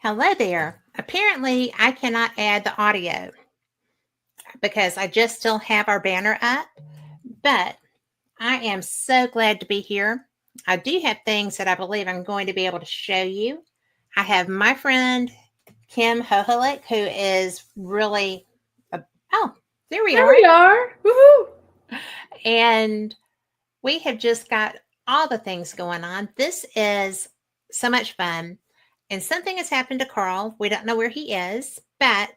Hello there. Apparently, I cannot add the audio because I just still have our banner up, but I am so glad to be here. I do have things that I believe I'm going to be able to show you. I have my friend Kim Hoholek, who is really, oh, there we There are. we are. Woohoo! And we have just got all the things going on. This is so much fun. And something has happened to Carl. We don't know where he is, but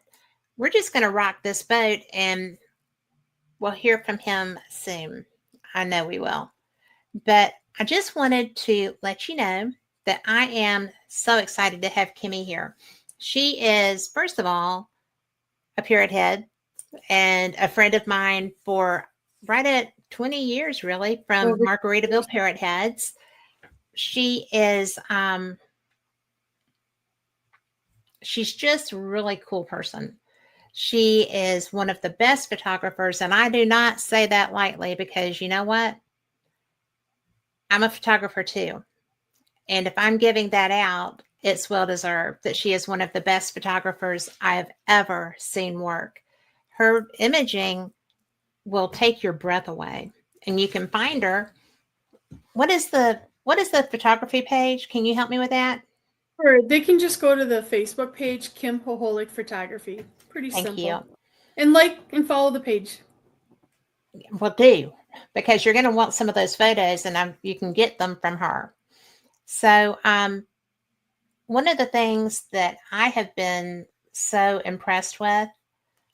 we're just going to rock this boat and we'll hear from him soon. I know we will. But I just wanted to let you know that I am so excited to have Kimmy here. She is, first of all, a parrot head and a friend of mine for right at 20 years, really, from Over Margaritaville Parrot Heads. She is, she's just a really cool person. She is one of the best photographers, and I do not say that lightly because you know what? I'm a photographer too. And if I'm giving that out, it's well deserved that she is one of the best photographers I have ever seen work. Her imaging will take your breath away. And you can find her. What is the photography page? Can you help me with that? Or they can just go to the Facebook page, Kim Hoholik Photography. Pretty Thank simple. you. And like and follow the page. Well, do, because you're going to want some of those photos and you can get them from her. So, one of the things that I have been so impressed with,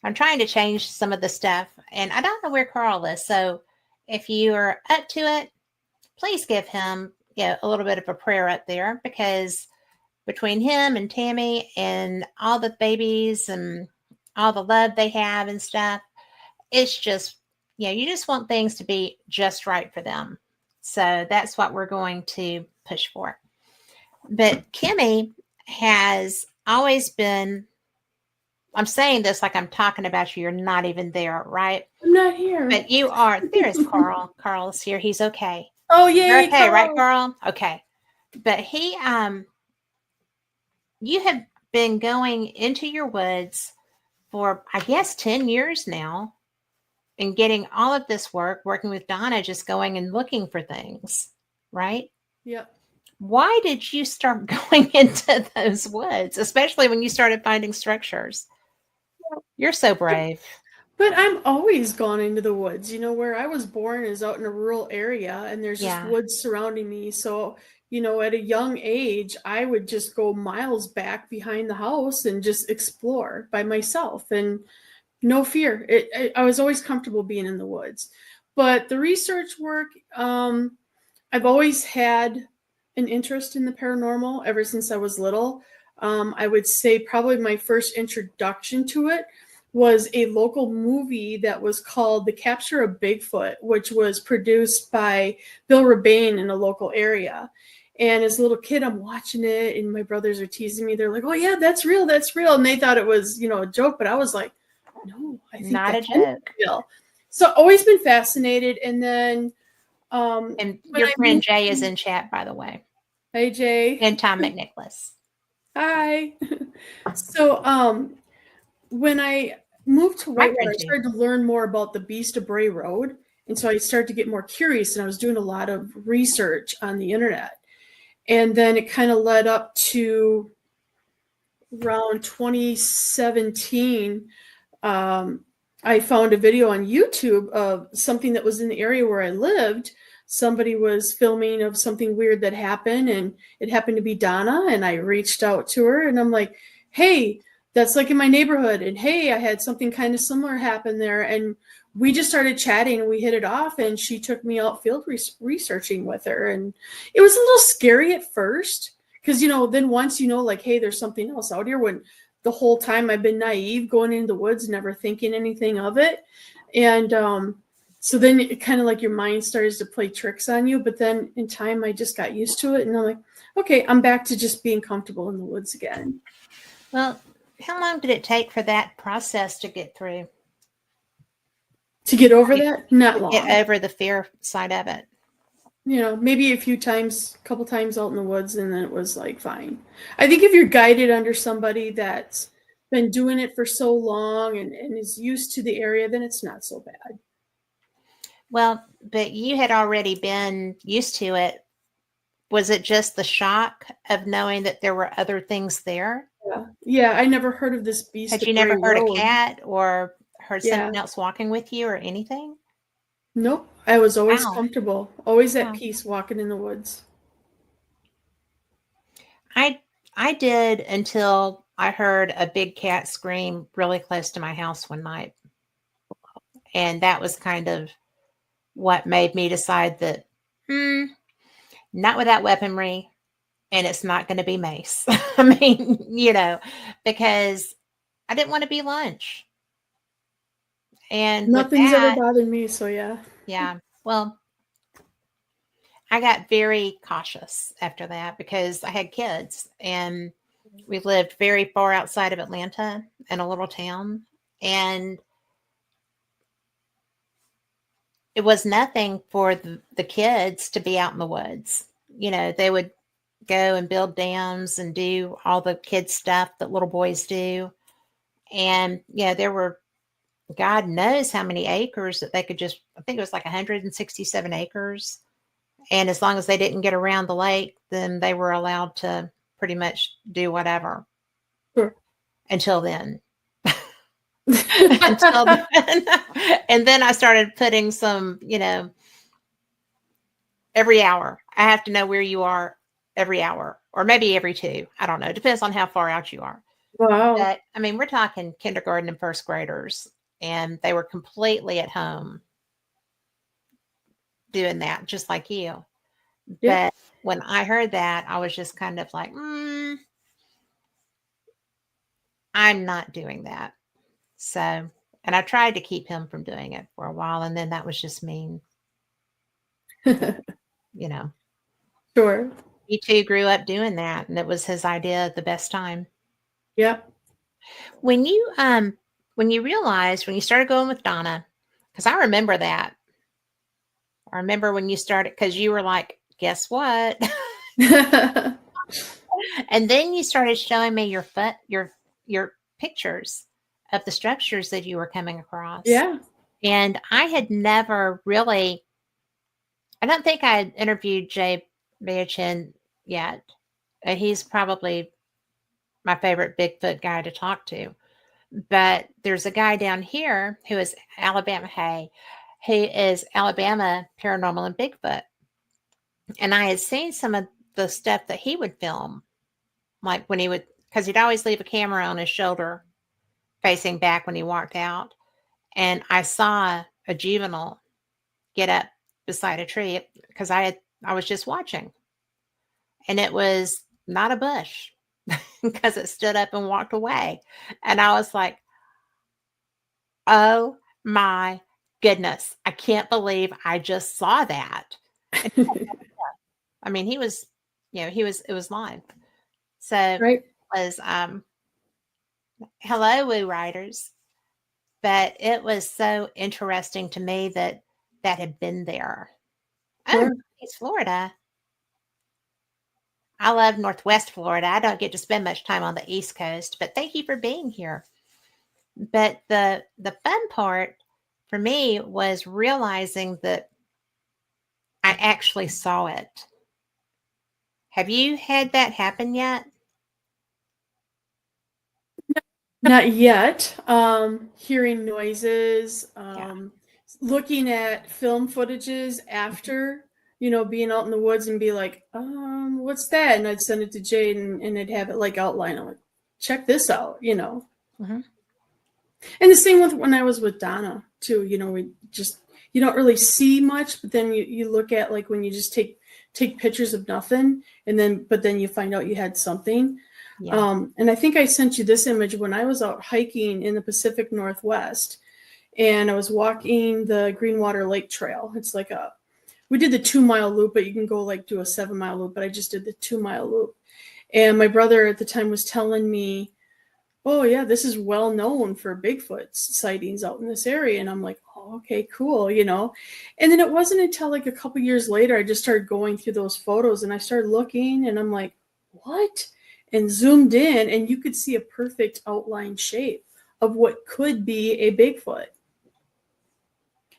I'm trying to change some of the stuff, and I don't know where Carl is. So, if you are up to it, please give him a little bit of a prayer up there, because between him and Tammy and all the babies and all the love they have and stuff, it's just, you just want things to be just right for them. So that's what we're going to push for. But Kimmy has always been, I'm saying this like I'm talking about you. You're not even there, right? I'm not here. But you are. There is Carl. Carl's here. He's okay. Oh, yay, You're okay, Carl. right, Carl? Okay. But you have been going into your woods for, I guess, 10 years now and getting all of this work, working with Donna, just going and looking for things, right? Yep. Why did you start going into those woods, especially when you started finding structures? You're so brave. But I'm always gone into the woods. You know, where I was born is out in a rural area, and there's just woods surrounding me. So, at a young age, I would just go miles back behind the house and just explore by myself, and no fear. I was always comfortable being in the woods. But the research work, I've always had an interest in the paranormal ever since I was little. I would say probably my first introduction to it was a local movie that was called The Capture of Bigfoot, which was produced by Bill Rebane in a local area. And as a little kid, I'm watching it, and my brothers are teasing me. They're like, "Oh yeah, that's real, that's real," and they thought it was, a joke. But I was like, "No, I think not a joke." Real. So always been fascinated. And then, and your friend Jay is in chat, by the way. Hey, Jay. And Tom McNicholas. Hi. So, when I moved to Whitewater, I started to learn more about the Beast of Bray Road. And so I started to get more curious, and I was doing a lot of research on the internet. And then it kind of led up to around 2017. I found a video on YouTube of something that was in the area where I lived. Somebody was filming of something weird that happened, and it happened to be Donna. And I reached out to her, and I'm like, "Hey, that's like in my neighborhood. And hey, I had something kind of similar happen there." And we just started chatting, and we hit it off, and she took me out field researching with her. And it was a little scary at first because, then once like, hey, there's something else out here, when the whole time I've been naive going into the woods, never thinking anything of it. And so then it kind of like your mind starts to play tricks on you. But then in time, I just got used to it. And I'm like, okay, I'm back to just being comfortable in the woods again. Well, how long did it take for that process to get through? To get over that? Not long. Get over the fear side of it. You know, maybe a couple times out in the woods, and then it was like fine. I think if you're guided under somebody that's been doing it for so long and is used to the area, then it's not so bad. Well, but you had already been used to it. Was it just the shock of knowing that there were other things there? Yeah, I never heard of this beast Had of you never Bray heard a Road. cat or heard Yeah. something else walking with you or anything? Nope. I was always Wow. comfortable, always at Wow. peace walking in the woods. I did until I heard a big cat scream really close to my house one night. And that was kind of what made me decide that, not without weaponry, and it's not going to be mace. I mean, because I didn't want to be lunch. And with Nothing's ever that, bothered me, so yeah. yeah, well, I got very cautious after that because I had kids and we lived very far outside of Atlanta in a little town. And it was nothing for the kids to be out in the woods. They would go and build dams and do all the kid stuff that little boys do. And, there were God knows how many acres that they could I think it was like 167 acres. And as long as they didn't get around the lake, then they were allowed to pretty much do whatever. Sure. Until then. Until then. And then I started putting some, every hour. I have to know where you are every hour or maybe every 2. I don't know. It depends on how far out you are. Wow. But I mean, we're talking kindergarten and first graders, and they were completely at home doing that, just like you. Yeah. But when I heard that, I was just kind of like, I'm not doing that. So, and I tried to keep him from doing it for a while, and then that was just mean. Sure. He too grew up doing that, and it was his idea at the best time. Yeah. When you realized, when you started going with Donna, because I remember that. I remember when you started, because you were like, guess what? And then you started showing me your pictures of the structures that you were coming across. Yeah. And I had never really, I don't think I had interviewed Jay Baochin yet. He's probably my favorite Bigfoot guy to talk to. But there's a guy down here who is Alabama Paranormal and Bigfoot. And I had seen some of the stuff that he would film, like when because he'd always leave a camera on his shoulder facing back when he walked out. And I saw a juvenile get up beside a tree because I was just watching. And it was not a bush because it stood up and walked away. And I was like, oh my goodness, I can't believe I just saw that. I mean, it was live. So right. It was, hello, Woo Riders. But it was so interesting to me that had been there. Sure. Oh, it's Florida. I love Northwest Florida. I don't get to spend much time on the East Coast, but thank you for being here. But the fun part for me was realizing that I actually saw it. Have you had that happen yet? Not yet. Hearing noises, looking at film footages after, being out in the woods and be like, what's that? And I'd send it to Jade and it'd have it like outline. I'm like, check this out, Mm-hmm. And the same with when I was with Donna too, we just, you don't really see much, but then you look at like when you just take pictures of nothing but then you find out you had something. Yeah. And I think I sent you this image when I was out hiking in the Pacific Northwest and I was walking the Greenwater Lake Trail. It's like we did the 2-mile loop, but you can go like do a 7-mile loop, but I just did the 2-mile loop. And my brother at the time was telling me, oh yeah, this is well known for Bigfoot sightings out in this area. And I'm like, wow, okay, cool, you know. And then it wasn't until like a couple years later, I just started going through those photos and I started looking and I'm like, what? And zoomed in and you could see a perfect outline shape of what could be a Bigfoot.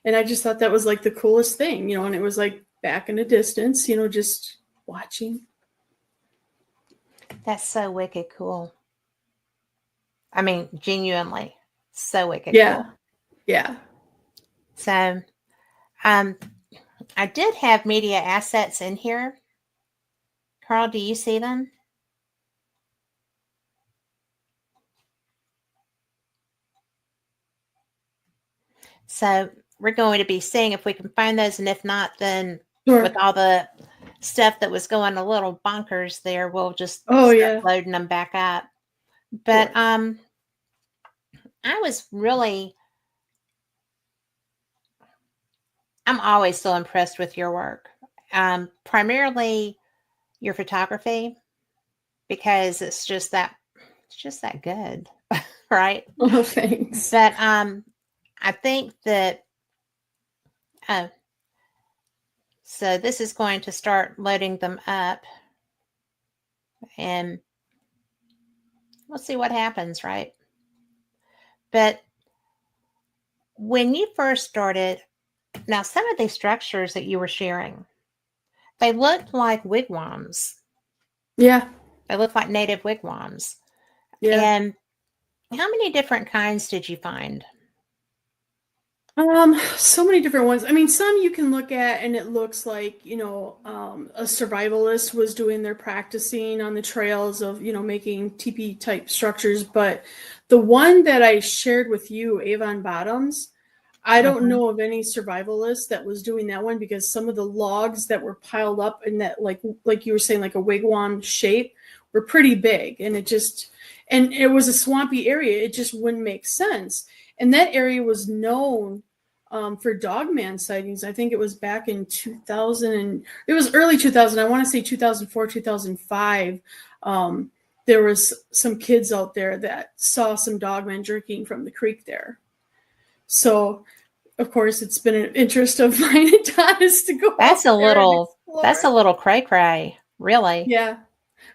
And I just thought that was like the coolest thing, you know, and it was like back in the distance, you know, just watching. That's so wicked cool. I mean, genuinely, so wicked Yeah. cool. Yeah. So, I did have media assets in here. Carl, do you see them? So we're going to be seeing if we can find those, and if not, then with all the stuff that was going a little bonkers there, we'll just start loading them back up. But I was really, I'm always so impressed with your work. Primarily your photography, because it's just that good, right? Oh, thanks. But I think that so this is going to start loading them up, and we'll see what happens, right? But when you first started, now some of these structures that you were sharing, they looked like wigwams. Yeah. They looked like native wigwams. Yeah. And how many different kinds did you find? So many different ones. I mean, some you can look at and it looks like, you know, a survivalist was doing their practicing on the trails of, you know, making teepee type structures. But the one that I shared with you, Avon Bottoms, I don't know of any survivalist that was doing that one, because some of the logs that were piled up in that, like you were saying, like a wigwam shape, were pretty big, and it was a swampy area. It just wouldn't make sense. And that area was known for dogman sightings. I think it was back in 2000, and it was early 2000. I want to say 2004, 2005. There was some kids out there that saw some dogmen drinking from the creek there. So, of course, it's been an interest of mine and Donna's to go. That's a little cray-cray, really. Yeah.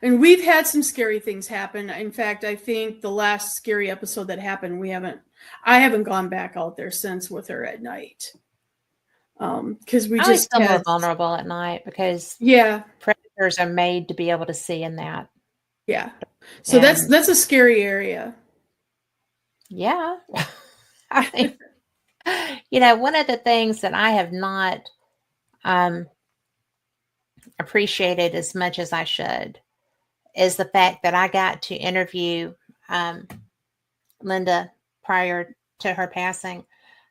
And we've had some scary things happen. In fact, I think the last scary episode that happened, I haven't gone back out there since with her at night. Because we just feel more vulnerable at night, because predators are made to be able to see in that. Yeah. So that's a scary area. Yeah. I mean, you know, one of the things that I have not appreciated as much as I should is the fact that I got to interview Linda prior to her passing.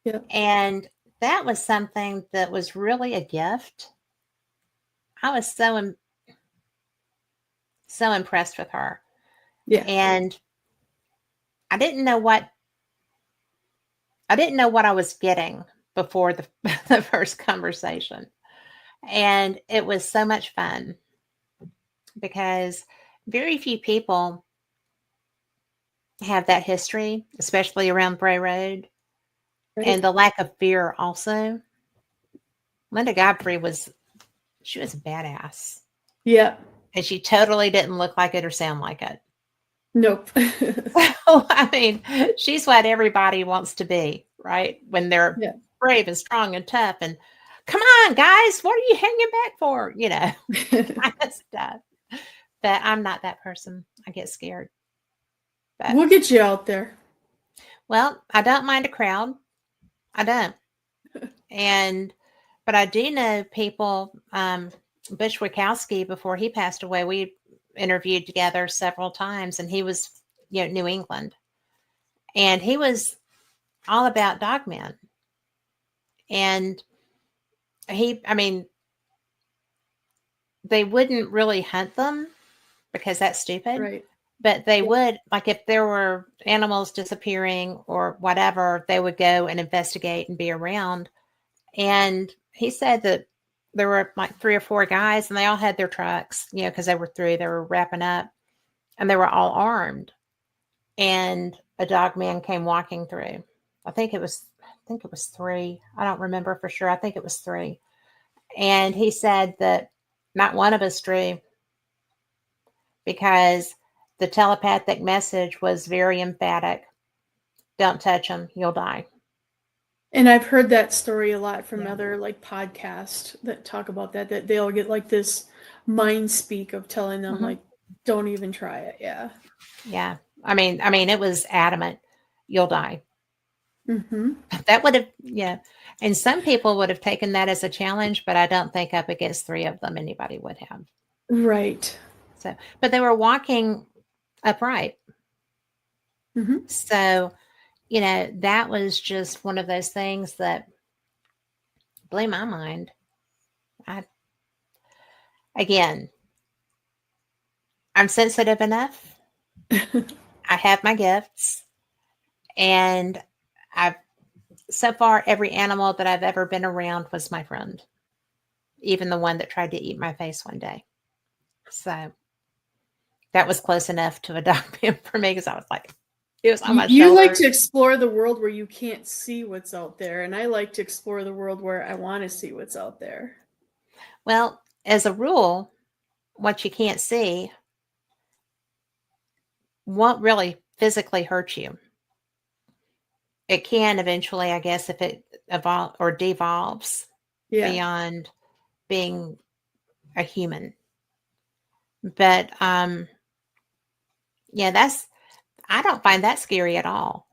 Yeah. And that was something that was really a gift. I was so impressed with her. Yeah. And I didn't know what I was getting before the first conversation. And it was so much fun, because very few people have that history, especially around Bray Road. Right. And the lack of fear also. Linda Godfrey was a badass. Yeah. And she totally didn't look like it or sound like it. Nope. So, I mean, she's what everybody wants to be, right? When they're brave and strong and tough and, come on, guys, what are you hanging back for? You know, kind of stuff. But I'm not that person. I get scared. But, we'll get you out there. Well, I don't mind a crowd. I don't. But I do know people, Bush Wachowski, before he passed away, we interviewed together several times, and he was, you know, New England. And he was all about dogmen. And they wouldn't really hunt them because that's stupid. Right. But they would, like, if there were animals disappearing or whatever, they would go and investigate and be around. And he said that there were like 3 or 4 guys, and they all had their trucks, you know, because they were wrapping up, and they were all armed. And a dog man came walking through. I think think it was 3. I don't remember for sure. I think it was 3. And he said that not one of us drew because the telepathic message was very emphatic. Don't touch them, you'll die. And I've heard that story a lot from Yeah. other like podcasts that talk about that they'll get like this mind speak of telling them like, don't even try it. Yeah. Yeah. I mean, it was adamant. You'll die. Mm-hmm. That would have, yeah. And some people would have taken that as a challenge, but I don't think up against 3 of them anybody would have. Right. So, but they were walking upright. Mm-hmm. So, that was just one of those things that blew my mind. Again, I'm sensitive enough. I have my gifts, and I've so far every animal that I've ever been around was my friend, even the one that tried to eat my face one day. So that was close enough to a dog pin for me because I was like, it was on my You like shoulder. to explore the world where you can't see what's out there, and I like to explore the world where I want to see what's out there. Well, as a rule, what you can't see won't really physically hurt you. It can eventually, I guess, if it evolves or devolves beyond being a human. But yeah, I don't find that scary at all.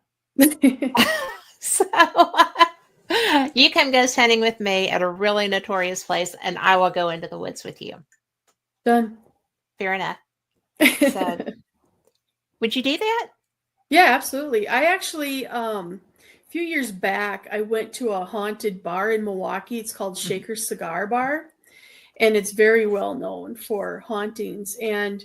So you come ghost hunting with me at a really notorious place, and I will go into the woods with you. Done. Fair enough. So, would you do that? Yeah, absolutely. I actually, a few years back, I went to a haunted bar in Milwaukee. It's called Shaker's Cigar Bar, and it's very well known for hauntings. And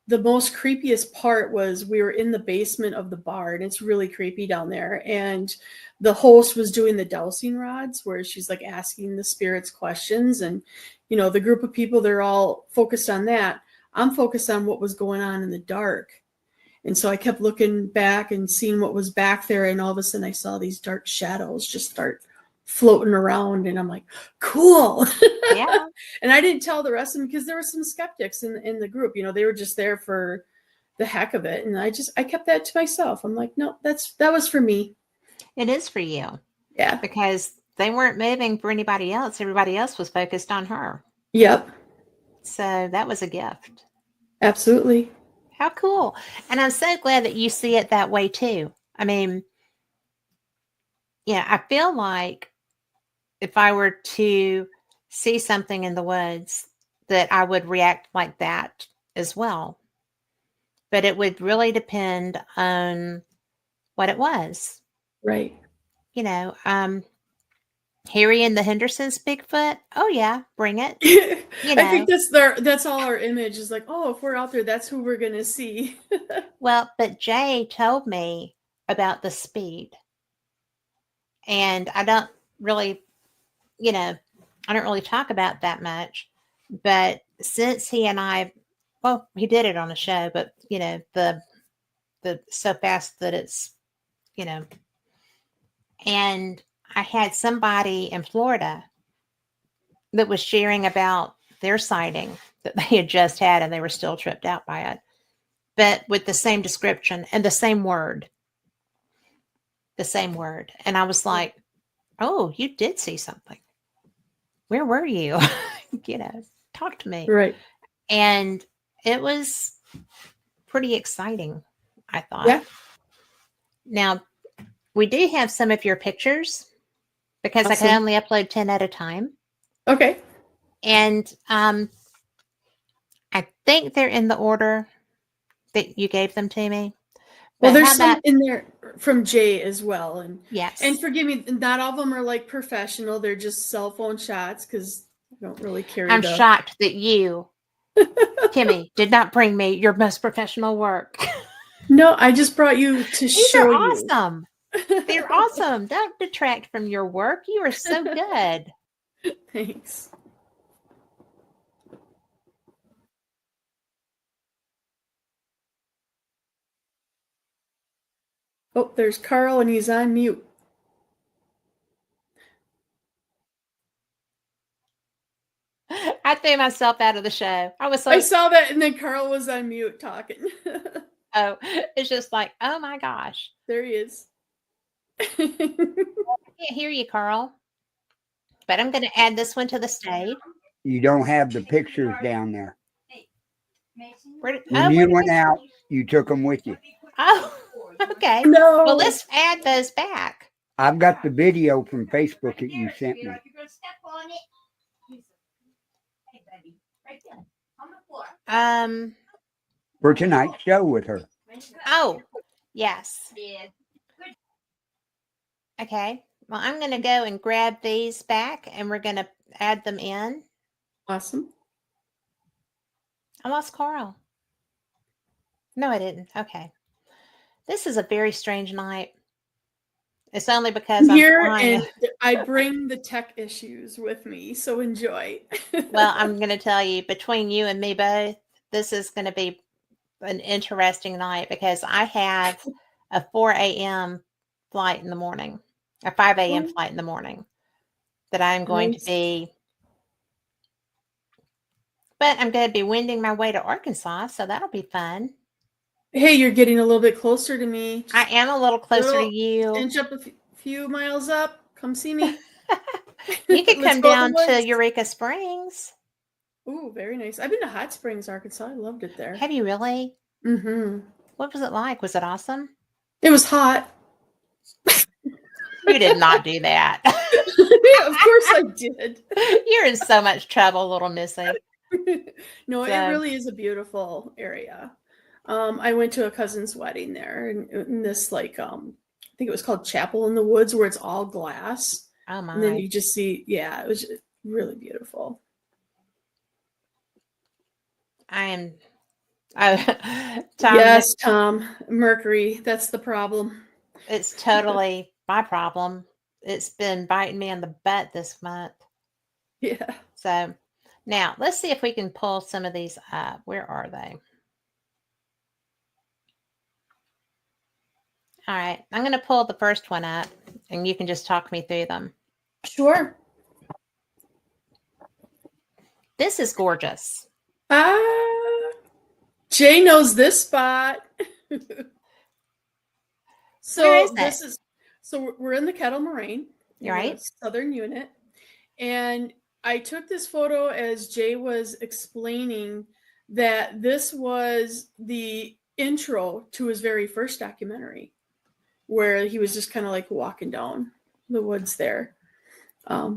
the most creepiest part was we were in the basement of the bar, and it's really creepy down there. And the host was doing the dowsing rods where she's like asking the spirits questions. And, the group of people, they're all focused on that. I'm focused on what was going on in the dark. And so I kept looking back and seeing what was back there. And all of a sudden I saw these dark shadows just start floating around. And I'm like, cool. Yeah. And I didn't tell the rest of them because there were some skeptics in the group. They were just there for the heck of it. And I kept that to myself. I'm like, no, that was for me. It is for you. Yeah. Because they weren't moving for anybody else. Everybody else was focused on her. Yep. So that was a gift. Absolutely. How cool. And I'm so glad that you see it that way too. I mean, yeah, I feel like if I were to see something in the woods, that I would react like that as well. But it would really depend on what it was. Right. Harry and the Hendersons Bigfoot. Oh yeah, bring it. I think that's all our image is like, oh, if we're out there, that's who we're gonna see. Well, but Jay told me about the speed. And I don't really, I don't really talk about that much. But since he and I, well, he did it on a show, but the so fast that it's, and I had somebody in Florida that was sharing about their sighting that they had just had, and they were still tripped out by it, but with the same description and the same word. And I was like, oh, you did see something. Where were you? Talk to me. Right. And it was pretty exciting, I thought. Yeah. Now, we do have some of your pictures because I can only upload 10 at a time. Okay. And I think they're in the order that you gave them to me. Well, there's some in there from Jay as well. And yes. And forgive me, not all of them are like professional. They're just cell phone shots because I don't really carry I'm shocked that you, Kimmy, did not bring me your most professional work. No, I just brought you to show you. These are awesome. They're awesome. Don't detract from your work. You are so good. Thanks. Oh, there's Carl and he's on mute. I threw myself out of the show. I was I like, saw that, and then Carl was on mute talking. oh, it's just like, oh my gosh. There he is. I can't hear you, Carl. But I'm going to add this one to the stage. You don't have the pictures down there. When you went out, you took them with you. Oh, okay. No. Well, let's add those back. I've got the video from Facebook that you sent me. For tonight's show with her. Oh, yes. Okay. Well, I'm going to go and grab these back, and we're going to add them in. Awesome. I lost Carl. No, I didn't. Okay. This is a very strange night. It's only because I'm here flying. and I bring the tech issues with me, so enjoy. Well, I'm going to tell you, between you and me both, this is going to be an interesting night because I have a 4 a.m. flight in the morning, a 5 a.m. flight in the morning that I'm going to be. But I'm going to be wending my way to Arkansas, so that'll be fun. Hey, you're getting a little bit closer to me. Just I am a little closer to you. Inch up a few miles up. Come see me. You could come down to Eureka Springs. Ooh, very nice. I've been to Hot Springs, Arkansas. I loved it there. Have you really? Mm-hmm. What was it like? Was it awesome? It was hot. You did not do that. Yeah, of course I did. You're in so much trouble, little missy. No, So, it really is a beautiful area. I went to a cousin's wedding there, in this I think it was called Chapel in the Woods, where it's all glass. Oh my! And then you just see, it was really beautiful. I am. Oh, Tom, yes, Tom. Mercury. That's the problem. It's totally my problem. It's been biting me in the butt this month. Yeah. So now let's see if we can pull some of these up. Where are they? All right. I'm going to pull the first one up and you can just talk me through them. Sure. This is gorgeous. Jay knows this spot. So we're in the Kettle Moraine, right? Southern unit. And I took this photo as Jay was explaining that this was the intro to his very first documentary, where he was just kind of like walking down the woods there.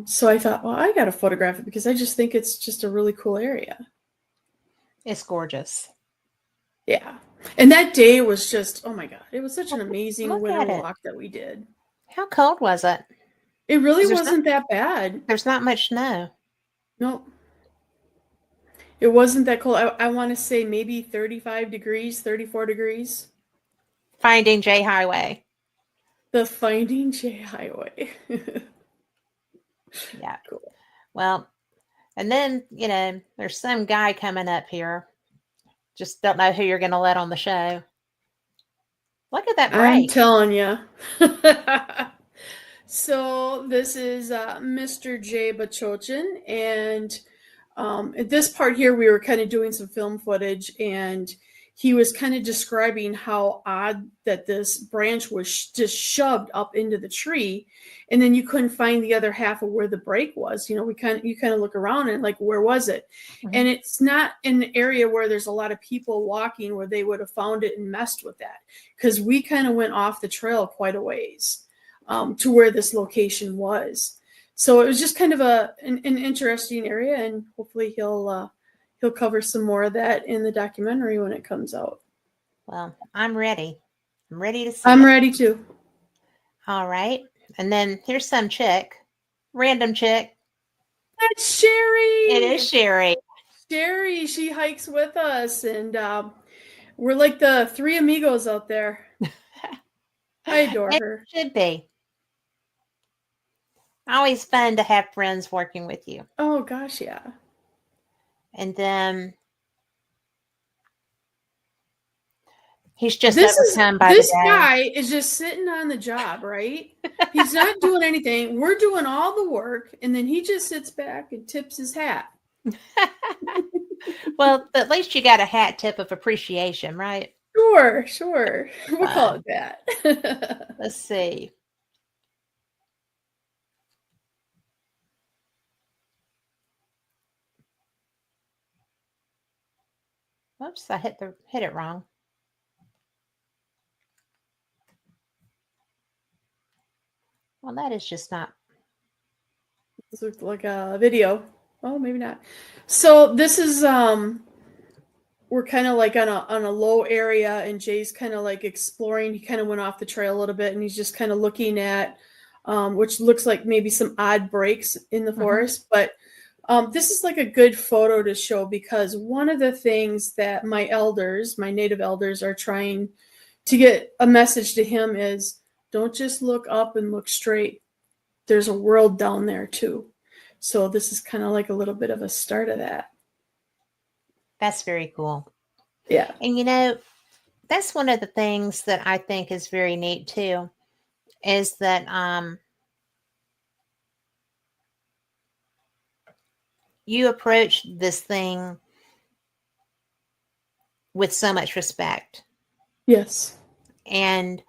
So I thought, well, I got to photograph it because I just think it's just a really cool area. It's gorgeous. Yeah. And that day was just, oh my God, it was such an amazing winter walk that we did. How cold was it? It really wasn't that bad. There's not much snow. Nope. It wasn't that cold. I want to say maybe 35 degrees, 34 degrees. Finding Jay Highway. The Finding Jay Highway. Yeah. Cool. Well, and then, there's some guy coming up here. Just don't know who you're going to let on the show. Look at that break. I'm telling you. So this is Mr. Jay Baochin, and at this part here, we were kind of doing some film footage, and he was kind of describing how odd that this branch was just shoved up into the tree, and then you couldn't find the other half of where the break was. You kind of look around and like, where was it? Mm-hmm. And it's not in an area where there's a lot of people walking where they would have found it and messed with that, because we kind of went off the trail quite a ways to where this location was. So it was just kind of an interesting area, and hopefully he'll cover some more of that in the documentary when it comes out. Well, I'm ready. I'm ready to see I'm ready too. All right. And then here's some random chick. That's Sherry. It is Sherry. Sherry, she hikes with us, and we're like the three amigos out there. I adore her. It should be. Always fun to have friends working with you. Oh, gosh, yeah. And then he's just overcome by this the day. guy is just sitting on the job, right? He's not doing anything. We're doing all the work, and then he just sits back and tips his hat. Well, at least you got a hat tip of appreciation, right? Sure. We'll call it that. Let's see. Whoops, I hit it wrong. Well, that is just not. This looks like a video. Oh, maybe not. So this is we're kind of like on a low area, and Jay's kind of like exploring. He kind of went off the trail a little bit, and he's just kind of looking at which looks like maybe some odd breaks in the forest. But this is like a good photo to show, because one of the things that my native elders, are trying to get a message to him is, don't just look up and look straight. There's a world down there too. So this is kind of like a little bit of a start of that. That's very cool. Yeah. And that's one of the things that I think is very neat too, is that you approach this thing with so much respect. Yes. And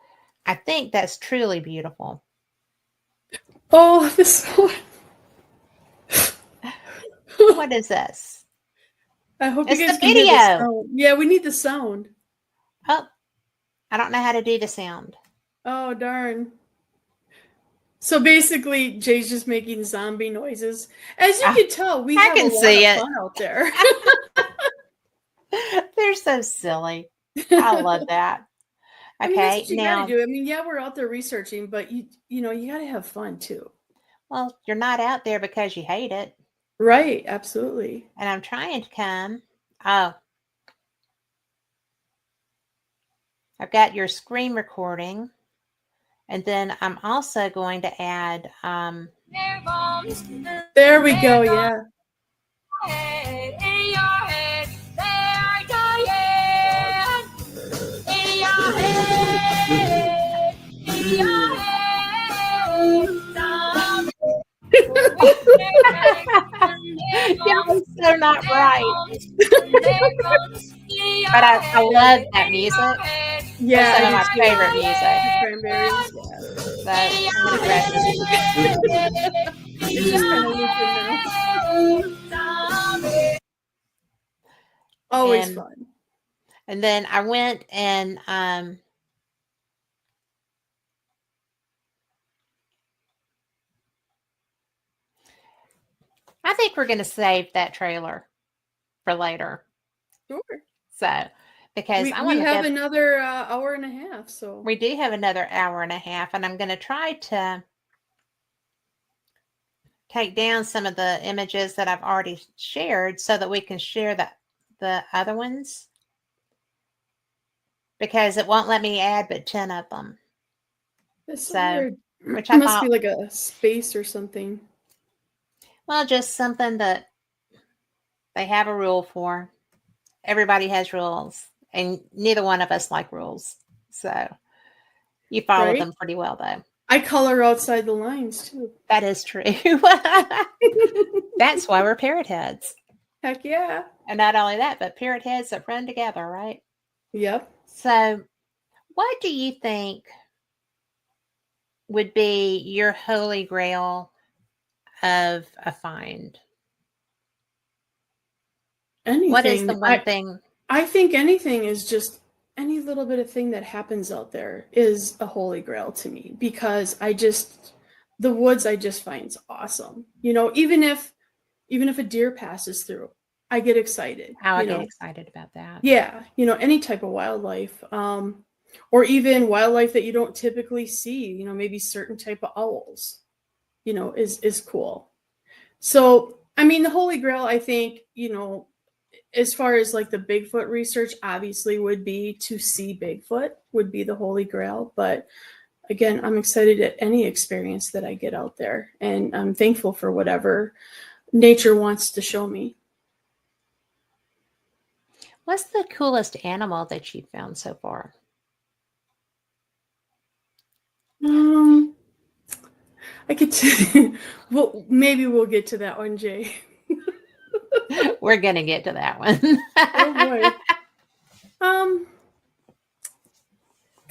I think that's truly beautiful. Oh, this one. What is this? I hope it's you guys the can video. Hear the sound. Yeah, we need the sound. Oh, I don't know how to do the sound. Oh, darn. So basically, Jay's just making zombie noises. As you can tell, we have a lot of fun out there. They're so silly. I love that. Okay, I mean, that's what you gotta do. I mean, yeah, we're out there researching, but you gotta have fun too. Well, you're not out there because you hate it. Right, absolutely. And I'm trying to come. Oh. I've got your screen recording. And then I'm also going to add there we go, yeah. That was so not right. But I love that music. Yeah, it's some of my favorite music. Cranberries. So I'm gonna grab this. It's just kind of looping now. Always fun. And then I went and I think we're going to save that trailer for later. Sure. So, because we have another hour and a half. So we do have another hour and a half, and I'm going to try to take down some of the images that I've already shared so that we can share the other ones, because it won't let me add but 10 of them. That's so weird. Which it must be like a space or something. Well, just something that they have a rule for. Everybody has rules, and neither one of us like rules. So you follow them pretty well, though. I color outside the lines, too. That is true. That's why we're parrot heads. Heck yeah. And not only that, but parrot heads that run together, right? Yep. So what do you think would be your holy grail of a find? Anything. What is the one thing? I think anything is just any little bit of thing that happens out there is a holy grail to me, because the woods I just find awesome. Even if a deer passes through, I get excited. I get excited about that. Yeah. Any type of wildlife, or even wildlife that you don't typically see, maybe certain type of owls, is cool. So, I mean, the holy grail, I think, as far as like the Bigfoot research, obviously would be to see Bigfoot would be the holy grail. But again, I'm excited at any experience that I get out there, and I'm thankful for whatever nature wants to show me. What's the coolest animal that you've found so far? I could well, maybe we'll get to that one, Jay. We're gonna get to that one. Oh boy.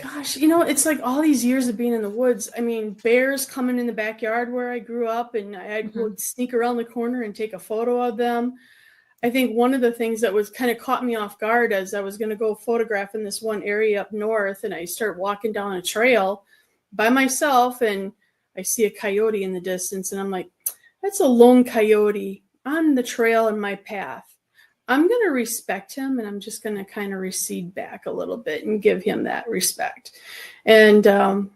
Gosh, it's like all these years of being in the woods. I mean, bears coming in the backyard where I grew up, and I would sneak around the corner and take a photo of them. I think one of the things that was kind of caught me off guard as I was going to go photograph in this one area up north, and I start walking down a trail by myself, and I see a coyote in the distance, and I'm like, that's a lone coyote on the trail in my path. I'm going to respect him, and I'm just going to kind of recede back a little bit and give him that respect. And then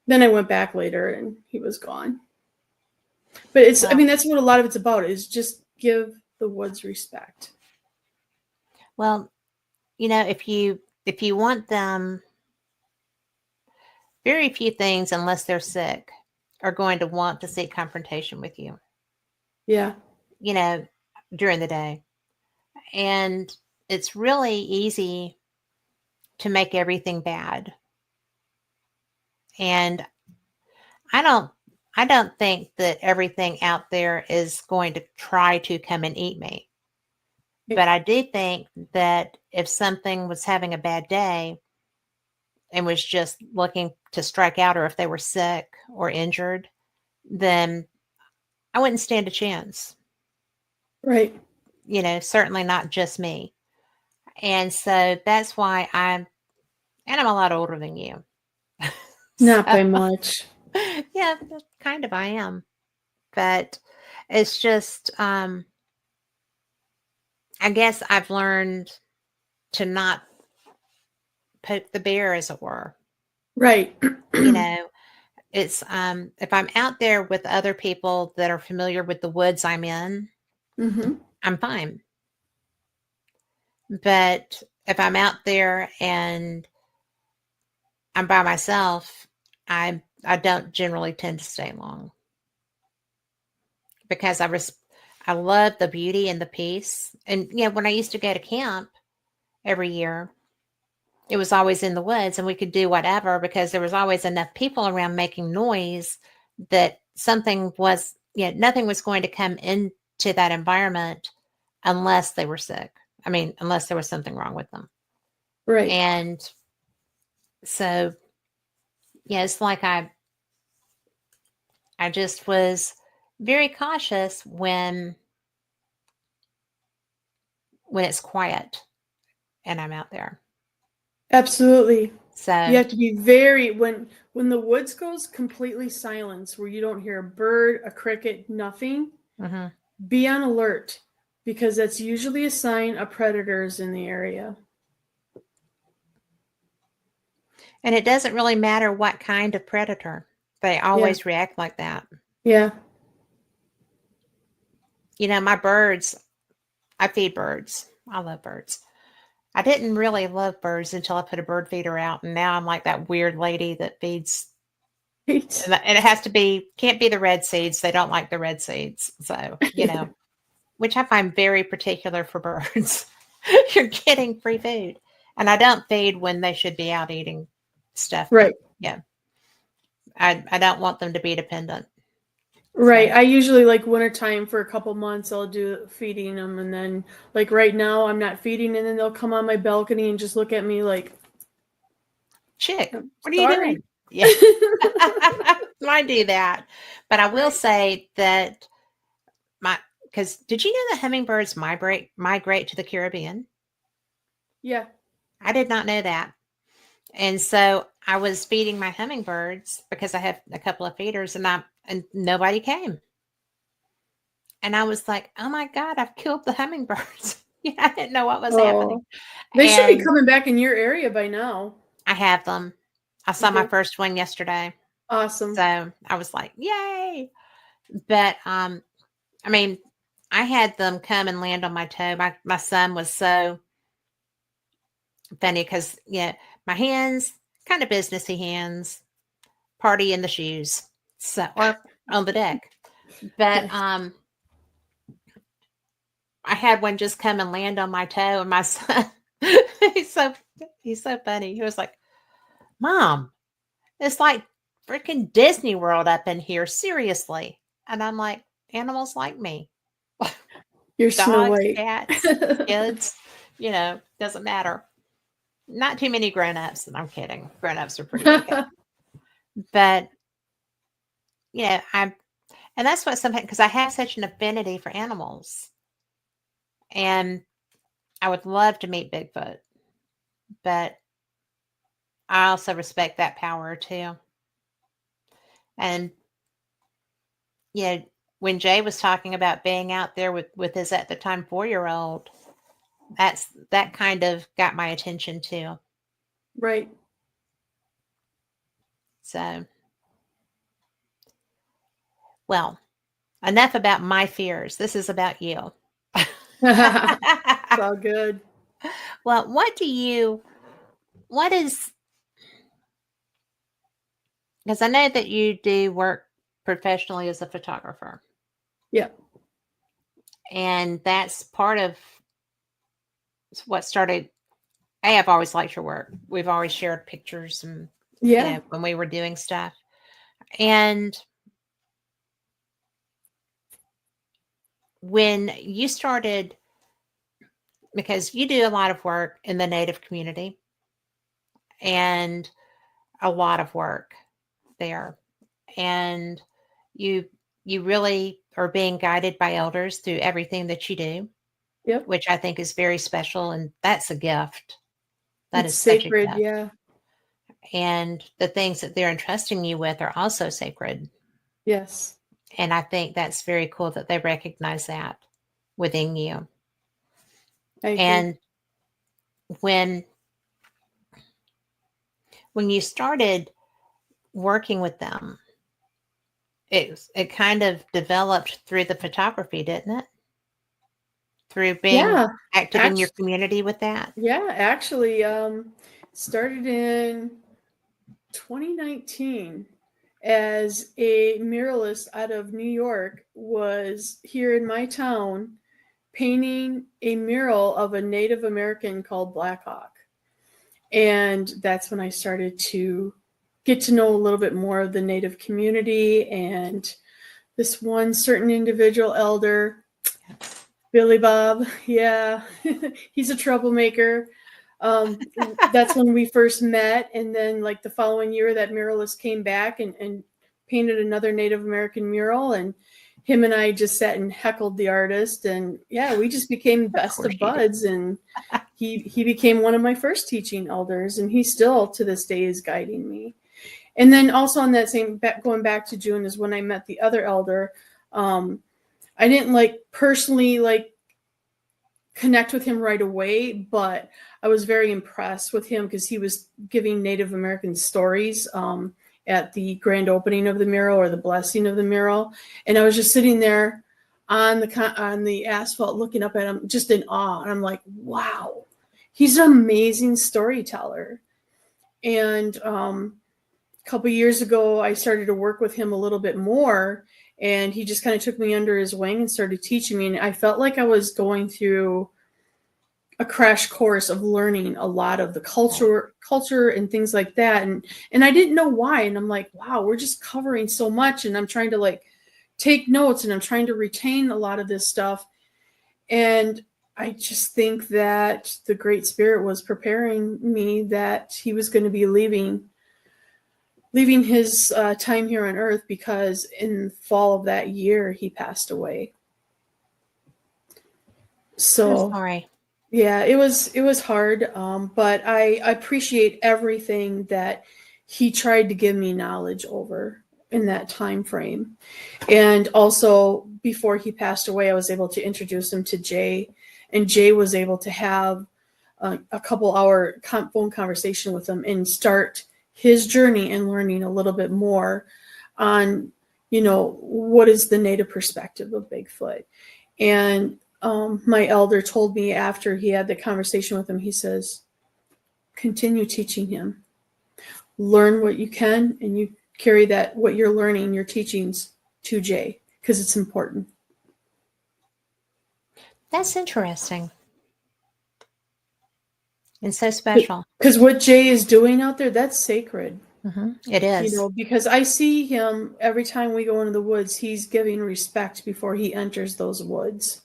I went back later, and he was gone. But I mean, that's what a lot of it's about, is just give the woods respect. Well, if you want them, very few things, unless they're sick, are going to want to seek confrontation with you. Yeah. During the day. And it's really easy to make everything bad. And I don't think that everything out there is going to try to come and eat me. But I do think that if something was having a bad day and was just looking to strike out, or if they were sick or injured, then I wouldn't stand a chance. Right. Certainly not just me. And so that's why I'm a lot older than you. Not by much. Yeah, kind of I am. But it's just, I guess I've learned to not poke the bear, as it were. Right. It's, if I'm out there with other people that are familiar with the woods I'm in, I'm fine. But if I'm out there and I'm by myself, I don't generally tend to stay long, because I love the beauty and the peace. And when I used to go to camp every year, it was always in the woods, and we could do whatever because there was always enough people around making noise that nothing was going to come into that environment unless they were sick. I mean, unless there was something wrong with them. Right. And so, it's like I just was very cautious when it's quiet and I'm out there. Absolutely. So you have to be very, when the woods goes completely silence, where you don't hear a bird, a cricket, nothing, be on alert, because that's usually a sign of predators in the area. And it doesn't really matter what kind of predator. They always react like that. Yeah. My birds, I feed birds. I love birds. I didn't really love birds until I put a bird feeder out. And now I'm like that weird lady that feeds. And it can't be the red seeds. They don't like the red seeds. So, which I find very particular for birds. You're getting free food. And I don't feed when they should be out eating stuff. Right. Yeah. I don't want them to be dependent. Right. So. I usually, like, wintertime for a couple months, I'll do feeding them. And then, like, right now I'm not feeding, and then they'll come on my balcony and just look at me like, chick, what are you doing? Yeah. I do that. But I will say that because did you know that hummingbirds migrate to the Caribbean? Yeah. I did not know that. And so I was feeding my hummingbirds because I have a couple of feeders, and nobody came. And I was like, oh my God, I've killed the hummingbirds. I didn't know what was happening. They should be coming back in your area by now. I have them. I saw my first one yesterday. Awesome. So I was like, yay. But, I mean, I had them come and land on my toe. My son was so funny because, my hands, kind of businessy hands, party in the shoes, so, or on the deck. But I had one just come and land on my toe, and my son, he's so funny. He was like, Mom, it's like freaking Disney World up in here, seriously. And I'm like, animals like me. You're Snow dogs, White. cats, kids, doesn't matter. Not too many grown-ups. I'm kidding. Grown-ups are pretty okay. But, and that's what sometimes, because I have such an affinity for animals. And I would love to meet Bigfoot. But I also respect that power too. And, when Jay was talking about being out there with his, at the time, 4-year-old, that kind of got my attention too. Right. So, well, enough about my fears. This is about you. It's all good. Well, because I know that you do work professionally as a photographer. Yeah. And that's part of what started. I've always liked your work. We've always shared pictures and when we were doing stuff. And when you started, because you do a lot of work in the Native community and a lot of work there, and you really are being guided by elders through everything that you do. Yep. Which I think is very special, and that's a gift. That It's is sacred, such a gift. yeah. And the things that they're entrusting you with are also sacred. Yes. And I think that's very cool that they recognize that within you. And when you started working with them, it kind of developed through the photography, didn't it? Through being active in your community with that? Yeah, actually, started in 2019 as a muralist out of New York, was here in my town painting a mural of a Native American called Black Hawk. And that's when I started to get to know a little bit more of the Native community and this one certain individual elder, Billy Bob. Yeah, he's a troublemaker. That's when we first met. And then like the following year, that muralist came back and painted another Native American mural. And him and I just sat and heckled the artist. And yeah, we just became best of buds. And he became one of my first teaching elders. And he still to this day is guiding me. And then also on that same, going back to June, is when I met the other elder. I didn't personally connect with him right away, but I was very impressed with him because he was giving Native American stories at the grand opening of the mural or the blessing of the mural. And I was just sitting there on the asphalt looking up at him just in awe. And I'm like, wow, he's an amazing storyteller. And a couple years ago, I started to work with him a little bit more. And he just kind of took me under his wing and started teaching me. And I felt like I was going through a crash course of learning a lot of the culture and things like that. And I didn't know why. And I'm like, wow, we're just covering so much. And I'm trying to take notes and I'm trying to retain a lot of this stuff. And I just think that the Great Spirit was preparing me that he was going to be leaving his time here on earth, because in fall of that year, he passed away. So I'm sorry. Yeah, it was hard, but I appreciate everything that he tried to give me knowledge over in that time frame. And also, before he passed away, I was able to introduce him to Jay, and Jay was able to have a couple-hour phone conversation with him and start his journey and learning a little bit more on, what is the Native perspective of Bigfoot. And my elder told me after he had the conversation with him, he says, continue teaching him. Learn what you can, and you carry that, what you're learning, your teachings, to Jay, because it's important. That's interesting. And so special. Because what Jay is doing out there, that's sacred. Mm-hmm. It is. Because I see him every time we go into the woods, he's giving respect before he enters those woods.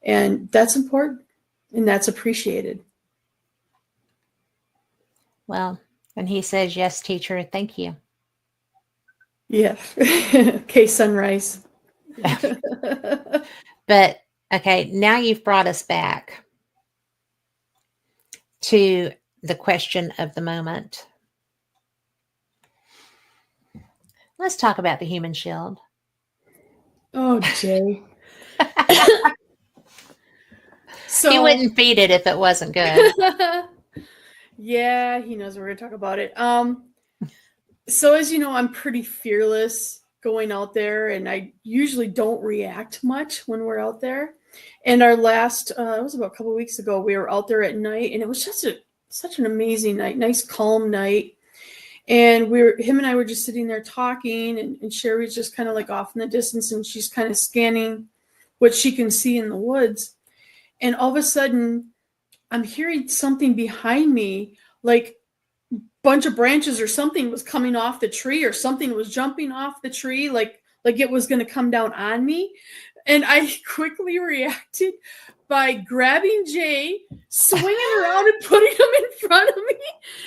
And that's important, and that's appreciated. Well, and he says, yes, teacher, thank you. Yeah. Okay, sunrise. But, okay, now you've brought us back to the question of the moment. Let's talk about the human shield. Oh, Jay. So, he wouldn't feed it if it wasn't good. Yeah, he knows we're going to talk about it. So as you know, I'm pretty fearless going out there, and I usually don't react much when we're out there. And our last, it was about a couple of weeks ago, we were out there at night, and it was just such an amazing night, nice calm night. And him and I were just sitting there talking, and Sherry's just kind of like off in the distance, and she's kind of scanning what she can see in the woods. And all of a sudden, I'm hearing something behind me, like a bunch of branches or something was coming off the tree, or something was jumping off the tree, like it was going to come down on me. And I quickly reacted by grabbing Jay, swinging around and putting him in front of me,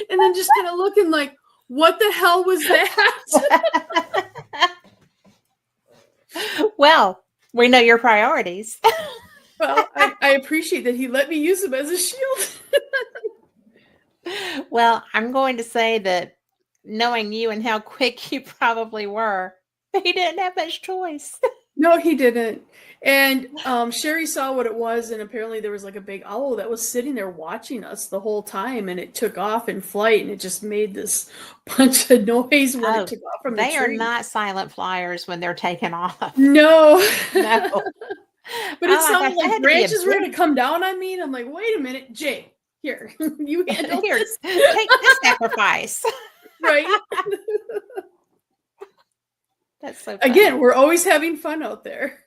and then just kind of looking like, what the hell was that? Well, we know your priorities. Well, I appreciate that he let me use him as a shield. Well, I'm going to say that knowing you and how quick you probably were, he didn't have much choice. No, he didn't. And Sherry saw what it was, and apparently there was like a big owl that was sitting there watching us the whole time, and it took off in flight, and it just made this bunch of noise when it took off from the tree. They are not silent flyers when they're taking off. No. No. But it sounded like branches were going to come down on me, and I'm like, wait a minute, Jay, here, you handle this. Take this sacrifice. Right? That's so funny. Again, we're always having fun out there.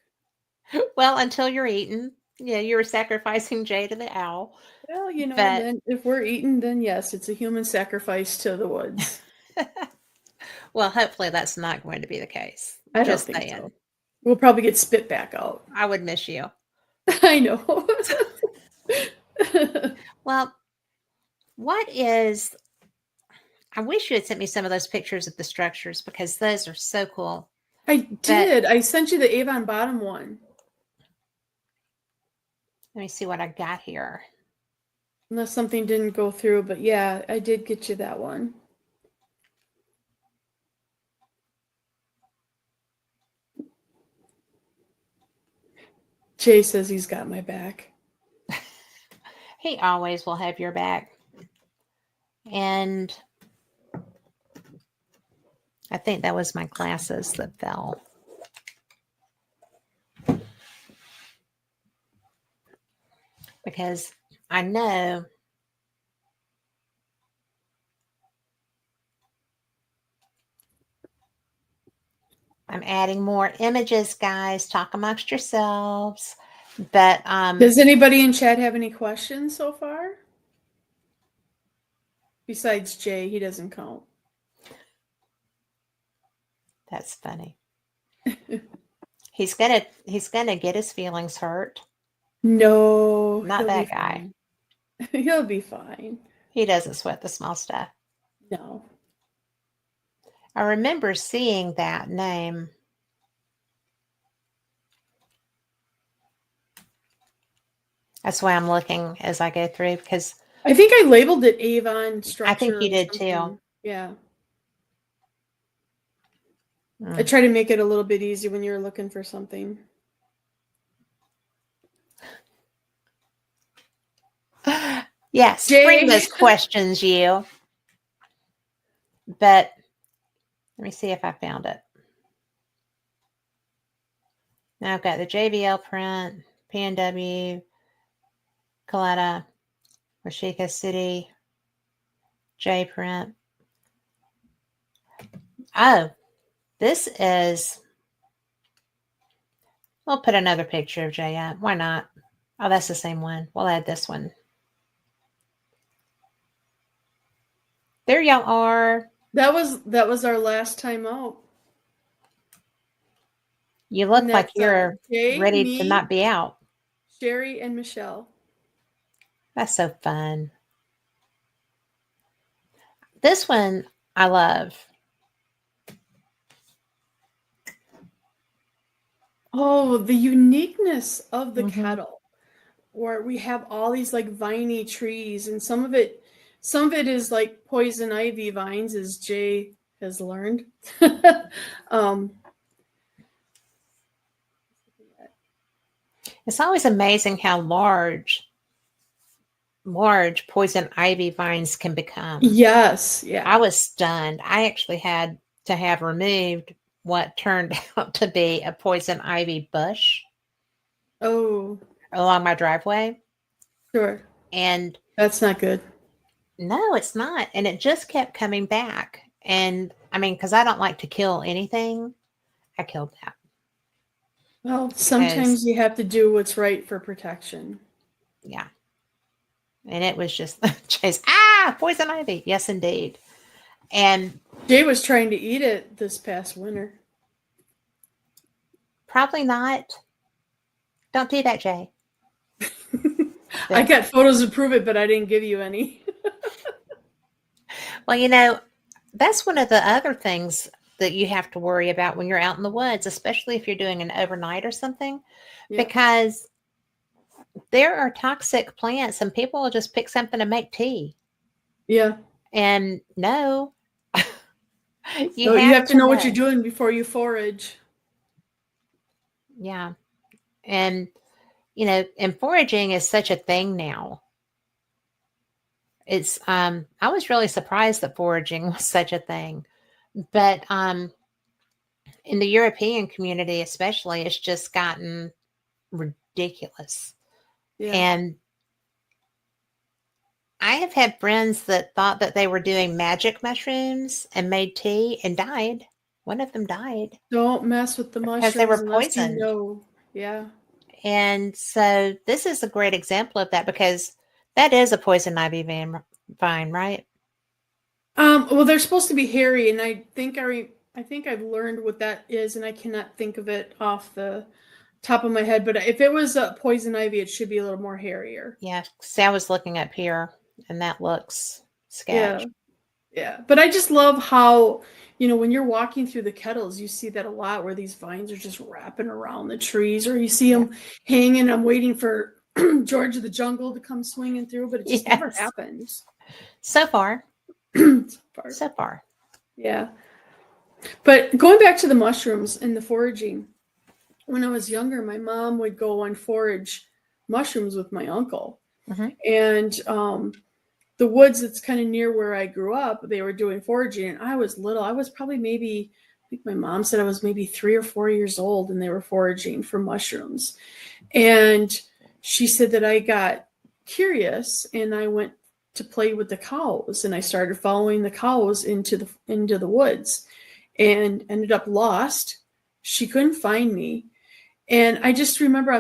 Well, until you're eaten. Yeah, you were sacrificing Jay to the owl. Well, you know, then if we're eaten, then yes, it's a human sacrifice to the woods. Well, hopefully that's not going to be the case. I don't think so. We'll probably get spit back out. I would miss you. I know. Well, I wish you had sent me some of those pictures of the structures, because those are so cool. I did. I sent you the Avon Bottom one. Let me see what I got here. Unless something didn't go through, but yeah, I did get you that one. Jay says he's got my back. He always will have your back. And I think that was my glasses that fell. Because I know I'm adding more images, guys. Talk amongst yourselves. But does anybody in chat have any questions so far? Besides Jay, he doesn't count. That's funny. He's gonna get his feelings hurt. No, not that guy. He'll be fine. He doesn't sweat the small stuff. No. I remember seeing that name. That's why I'm looking as I go through, because I think I labeled it Avon structure. I think you did too. Yeah. I try to make it a little bit easier when you're looking for something. Yes, bring those questions, you. But let me see if I found it. Now I've got the JBL print, PNW, Coletta, Washika City, J print. Oh, this is. We'll put another picture of Jay up. Why not? Oh, that's the same one. We'll add this one. There y'all are. That was our last time out. You look like you're ready to not be out. Sherry and Michelle. That's so fun. This one I love. Oh, the uniqueness of the kettle, where we have all these like viney trees, and some of it is like poison ivy vines, as Jay has learned. It's always amazing how large poison ivy vines can become. Yes, yeah. I was stunned. I actually had to have removed what turned out to be a poison ivy bush. Oh. Along my driveway. Sure. And that's not good. No, it's not. And it just kept coming back. And I mean, because I don't like to kill anything, I killed that. Well, sometimes you have to do what's right for protection. Yeah. And it was just Jay's, poison ivy. Yes, indeed. And Jay was trying to eat it this past winter. Probably not. Don't do that, Jay. I got photos to prove it, but I didn't give you any. Well, that's one of the other things that you have to worry about when you're out in the woods, especially if you're doing an overnight or something, because there are toxic plants and people will just pick something to make tea. Yeah. And no, you have to know what you're doing before you forage. Yeah. And, and foraging is such a thing now. It's, I was really surprised that foraging was such a thing, but, in the European community, especially, it's just gotten ridiculous. Yeah. And I have had friends that thought that they were doing magic mushrooms and made tea and died. One of them died. Don't mess with the mushrooms because they were poisoned. Yeah. And so this is a great example of that, because that is a poison ivy vine, right? Well, they're supposed to be hairy, and I think I've learned what that is, and I cannot think of it off the top of my head. But if it was a poison ivy, it should be a little more hairier. Yeah. See, I was looking up here, and that looks sketch. Yeah. But I just love how, when you're walking through the Kettles, you see that a lot, where these vines are just wrapping around the trees, or you see them hanging. I'm waiting for George of the Jungle to come swinging through, but it just never happens. So far. So far. Yeah. But going back to the mushrooms and the foraging, when I was younger, my mom would go and forage mushrooms with my uncle. And the woods that's kind of near where I grew up, they were doing foraging, and I was little. I was probably I think my mom said I was maybe 3 or 4 years old, and they were foraging for mushrooms. And she said that I got curious, and I went to play with the cows, and I started following the cows into the woods, and ended up lost. She couldn't find me. And I just remember I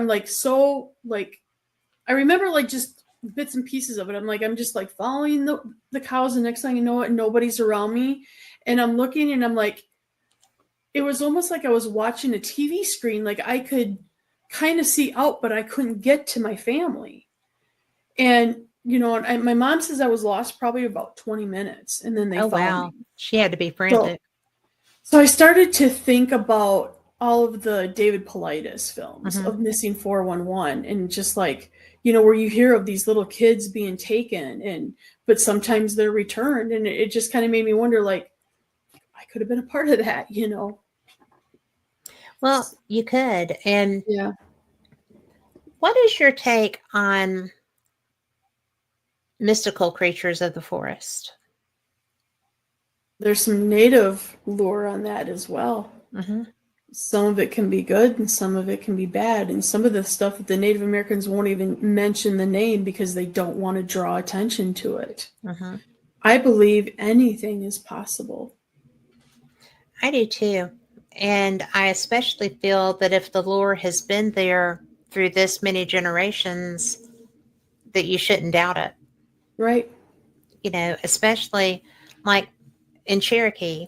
remember just bits and pieces of it. I'm just following the cows, and next thing you know it, nobody's around me. And I'm looking, and I'm like, it was almost like I was watching a TV screen. Like I could kind of see out, but I couldn't get to my family. And, my mom says I was lost probably about 20 minutes, and then they found me. She had to be frantic. So I started to think about all of the David Paulides films of Missing 411, and just where you hear of these little kids being taken, but sometimes they're returned. And it just kind of made me wonder, I could have been a part of that, Well, you could. And what is your take on mystical creatures of the forest? There's some native lore on that as well. Some of it can be good, and some of it can be bad. And some of the stuff that the Native Americans won't even mention the name because they don't want to draw attention to it. I believe anything is possible. I do too. And I especially feel that if the lore has been there through this many generations, that you shouldn't doubt it. Right. Especially in Cherokee,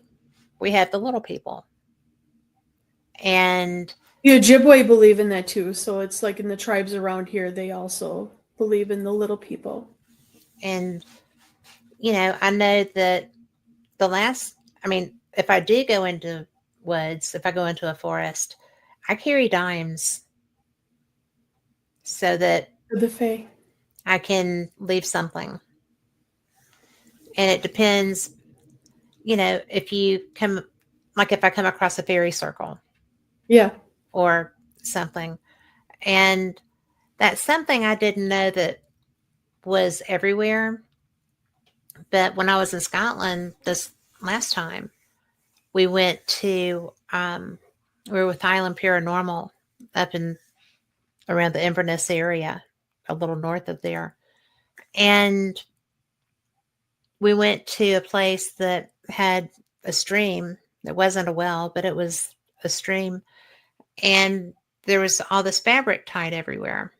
we have the little people. And The Ojibwe believe in that too. So it's like in the tribes around here, they also believe in the little people. And, I know that if I do go into woods, if I go into a forest, I carry dimes so that For the Fae. I can leave something. And it depends, if I come across a fairy circle. Yeah. Or something. And that's something I didn't know that was everywhere. But when I was in Scotland this last time, we went to, we were with Highland Paranormal up in around the Inverness area, a little north of there. And we went to a place that had a stream. It wasn't a well, but it was a stream. And there was all this fabric tied everywhere.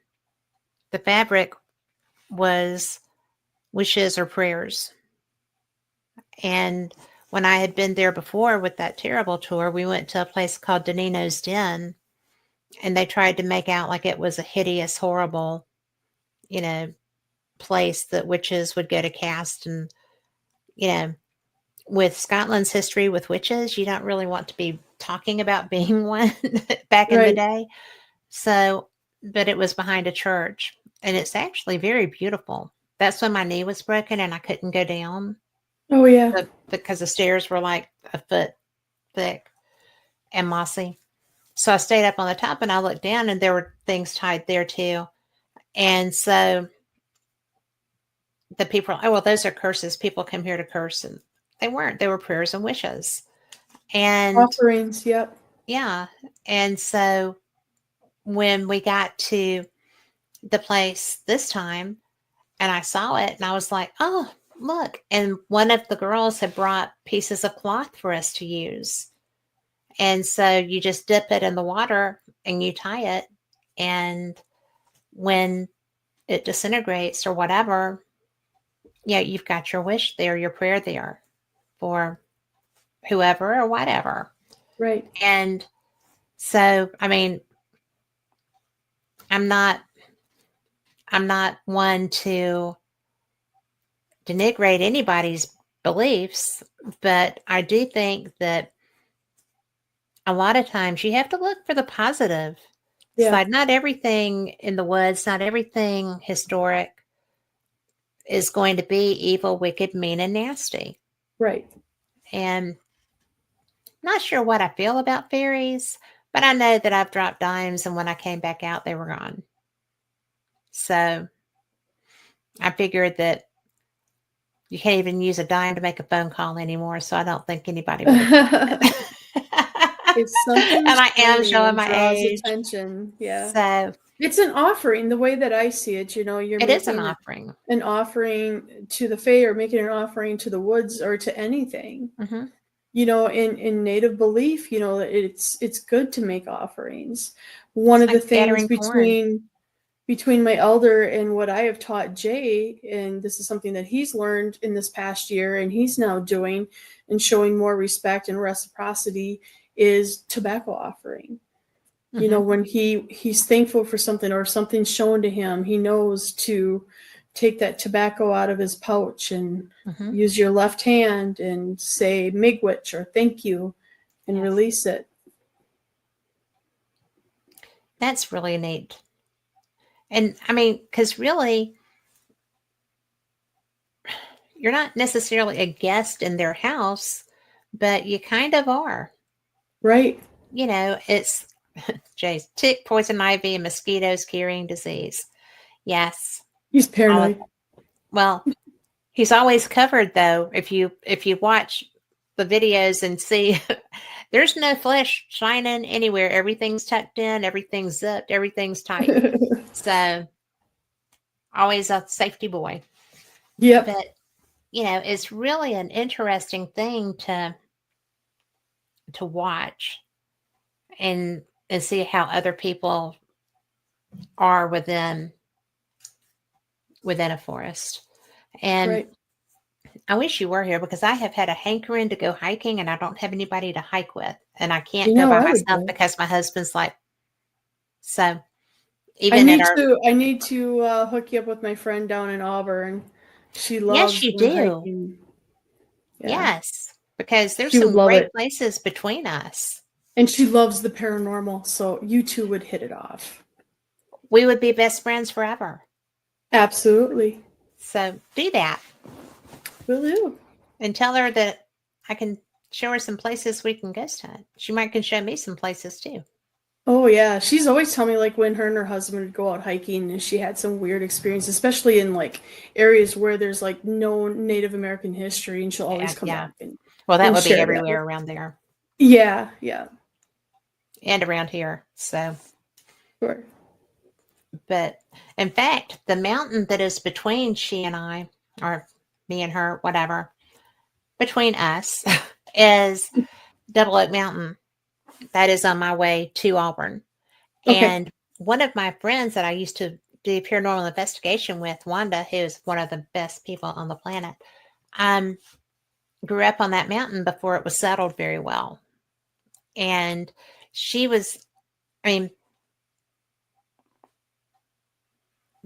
The fabric was wishes or prayers. And when I had been there before with that terrible tour, we went to a place called Danino's Den, and they tried to make out like it was a hideous, horrible, place that witches would go to cast. And, with Scotland's history with witches, you don't really want to be talking about being one back in the day. So, but it was behind a church, and it's actually very beautiful. That's when my knee was broken and I couldn't go down. Oh, yeah. Because the stairs were like a foot thick and mossy. So I stayed up on the top and I looked down and there were things tied there too. And so the people, oh, well, those are curses. People come here to curse. And they weren't. They were prayers and wishes. And offerings, yep. Yeah. And so when we got to the place this time and I saw it and I was like, oh, look. And one of the girls had brought pieces of cloth for us to use. And so you just dip it in the water and you tie it. And when it disintegrates or whatever, you've got your wish there, your prayer there for whoever or whatever. Right. And so, I'm not one to denigrate anybody's beliefs, but I do think that a lot of times you have to look for the positive side. Not everything in the woods, not everything historic is going to be evil, wicked, mean, and nasty. Right. And not sure what I feel about fairies, but I know that I've dropped dimes, and when I came back out, they were gone. So I figured that you can't even use a dime to make a phone call anymore, so I don't think anybody would have It's something and I am showing my age. Attention. Yeah. So it's an offering, the way that I see it, it is an offering. An offering to the Fae, or making an offering to the woods or to anything. Mm-hmm. In Native belief, it's good to make offerings. One of the things between my elder and what I have taught Jay, and this is something that he's learned in this past year and he's now doing and showing more respect and reciprocity, is tobacco offering. Mm-hmm. When he's thankful for something or something's shown to him, he knows to take that tobacco out of his pouch and mm-hmm. use your left hand and say miigwech or thank you and release it. That's really neat. And because really, you're not necessarily a guest in their house, but you kind of are. Right. It's Jay's tick, poison ivy, and mosquitoes carrying disease. Yes. He's paranoid. Well, he's always covered though. If you watch the videos and see, there's no flesh shining anywhere. Everything's tucked in, everything's zipped, everything's tight. So always a safety boy. Yeah. But it's really an interesting thing to watch and see how other people are within a forest. And right. I wish you were here because I have had a hankering to go hiking and I don't have anybody to hike with. And I can't go by myself because my husband's like, So even I need to hook you up with my friend down in Auburn. She loves yes, you do. hiking. Yeah. Yes, because there's she some great places between us. And she loves the paranormal, so you two would hit it off. We would be best friends forever. Absolutely. So do that. Will do. And tell her that I can show her some places we can ghost hunt. She might can show me some places too. Oh yeah, she's always telling me like when her and her husband would go out hiking and she had some weird experience, especially in like areas where there's like no Native American history, and she'll always come back. Well, that would be everywhere around there. Yeah. And around here, so. Sure. But in fact, the mountain that is between she and I, or me and her, whatever, between us is Double Oak Mountain. That is on my way to Auburn. Okay. And one of my friends that I used to do paranormal investigation with, Wanda, who is one of the best people on the planet, grew up on that mountain before it was settled very well. And she was,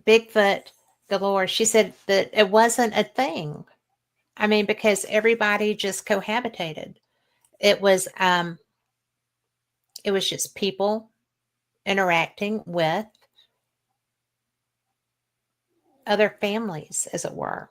Bigfoot galore. She said that it wasn't a thing. Because everybody just cohabitated. It was just people interacting with other families, as it were.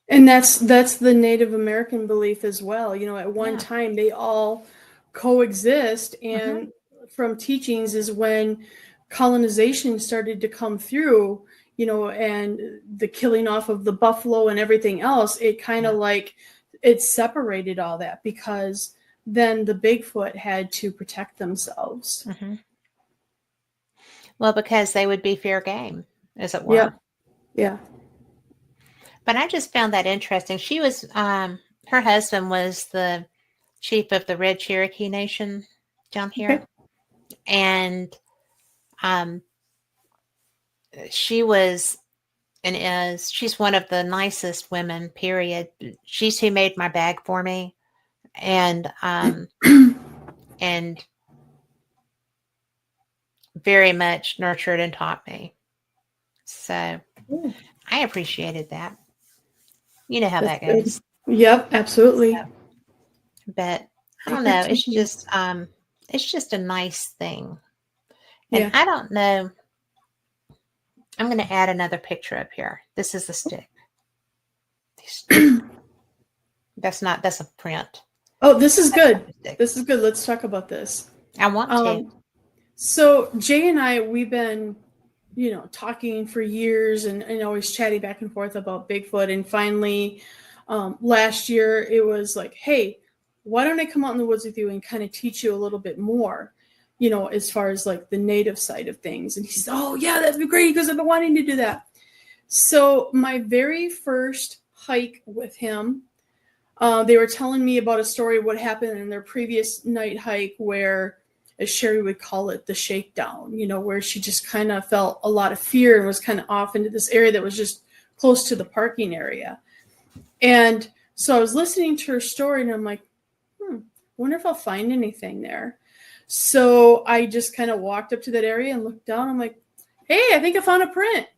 And that's the Native American belief as well. At one time they all coexist, and from teachings is when colonization started to come through, and the killing off of the buffalo and everything else, it kind of like it separated all that, because then the Bigfoot had to protect themselves. Well, because they would be fair game, as it were. Yeah. But I just found that interesting. She was, her husband was the chief of the Red Cherokee Nation down here. Okay. And she was and is, she's one of the nicest women, period. She's who made my bag for me. And, and very much nurtured and taught me. So I appreciated that. You know how that goes. Yep, absolutely. But I don't know. It's just a nice thing. And I don't know. I'm going to add another picture up here. This is the stick. That's a print. Oh, this is good. This is good. Let's talk about this. I want to. So Jay and I, we've been, talking for years and always chatting back and forth about Bigfoot. And finally, last year, it was like, hey, why don't I come out in the woods with you and kind of teach you a little bit more, as far as like the native side of things. And he said, oh, yeah, that'd be great, because I've been wanting to do that. So my very first hike with him, they were telling me about a story of what happened in their previous night hike where, as Sherry would call it, the shakedown, where she just kind of felt a lot of fear and was kind of off into this area that was just close to the parking area. And so I was listening to her story and I'm like, wonder if I'll find anything there. So I just kind of walked up to that area and looked down. I'm like, hey, I think I found a print.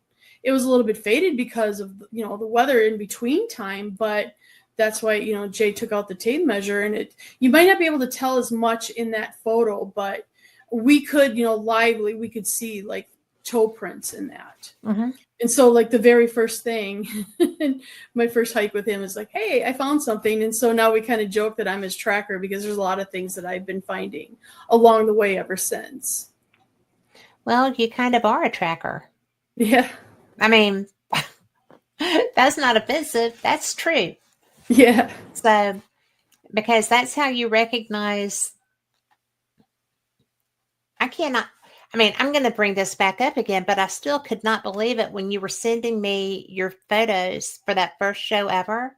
It was a little bit faded because of, the weather in between time, but that's why, Jay took out the tape measure, and you might not be able to tell as much in that photo, but we could, we could see like toe prints in that. And so like the very first thing, my first hike with him is like, hey, I found something. And so now we kind of joke that I'm his tracker, because there's a lot of things that I've been finding along the way ever since. Well, you kind of are a tracker. Yeah. That's not offensive. That's true. Yeah. So, because that's how you recognize. I'm going to bring this back up again, but I still could not believe it when you were sending me your photos for that first show ever,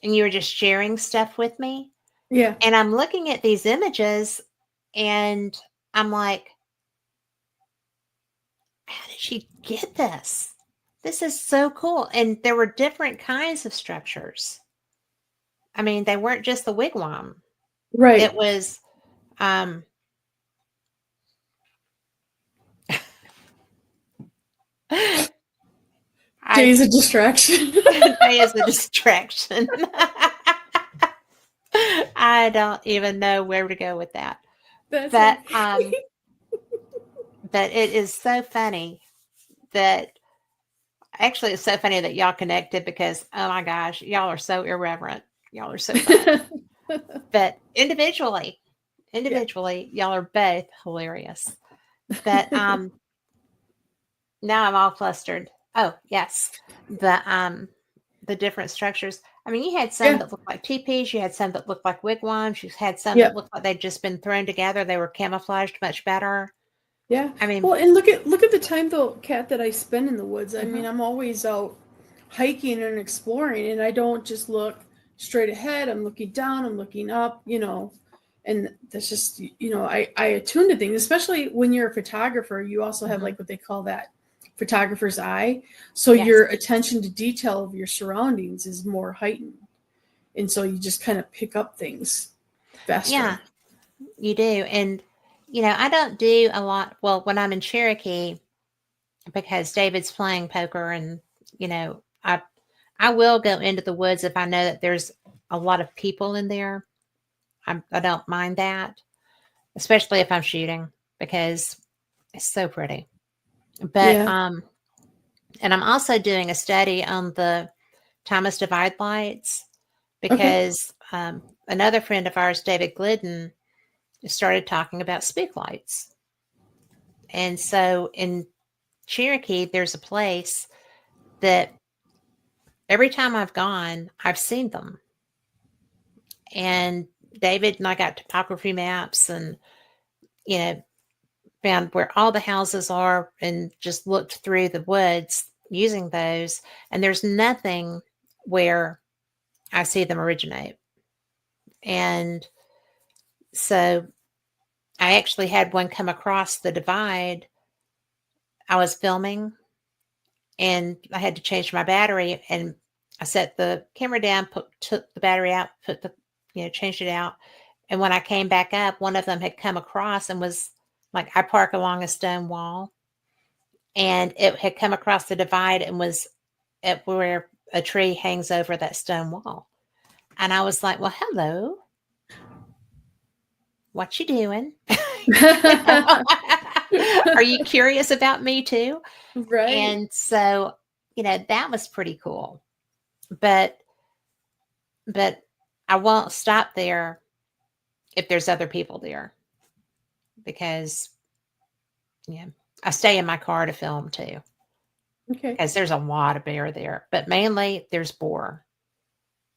and you were just sharing stuff with me. Yeah. And I'm looking at these images and I'm like, how did she get this? This is so cool. And there were different kinds of structures. They weren't just the wigwam. Right. It was, Jay's a distraction. Jay is a distraction. I don't even know where to go with that. That's but okay. But it is so funny that actually it's so funny that y'all connected because oh my gosh, y'all are so irreverent. Y'all are so fun. But individually, y'all are both hilarious. But now I'm all flustered. Oh yes, the different structures. I mean, you had some that looked like teepees. You had some that looked like wigwams. You had some that looked like they'd just been thrown together. They were camouflaged much better. Yeah. I mean, well, and look at the time though, Kat, that I spend in the woods. I mean, I'm always out hiking and exploring, and I don't just look straight ahead. I'm looking down. I'm looking up. And that's just I attune to things, especially when you're a photographer. You also have like what they call that photographer's eye. So your attention to detail of your surroundings is more heightened, and so you just kind of pick up things faster. Yeah, you do. And I don't do a lot. Well, when I'm in Cherokee, because David's playing poker, and I will go into the woods if I know that there's a lot of people in there. I don't mind that, especially if I'm shooting, because it's so pretty. But and I'm also doing a study on the Thomas Divide lights because another friend of ours, David Glidden, started talking about spook lights. And so in Cherokee, there's a place that every time I've gone, I've seen them. And David and I got topography maps and, found where all the houses are and just looked through the woods using those. And there's nothing where I see them originate. And so I actually had one come across the divide. I was filming and I had to change my battery, and I set the camera down, took the battery out, changed it out. And when I came back up, one of them had come across and was like, I park along a stone wall, and it had come across the divide and was at where a tree hangs over that stone wall. And I was like, well, hello. What you doing? Are you curious about me too? Right. And so, that was pretty cool. But I won't stop there if there's other people there, because I stay in my car to film too. Okay. Because there's a lot of bear there, but mainly there's boar.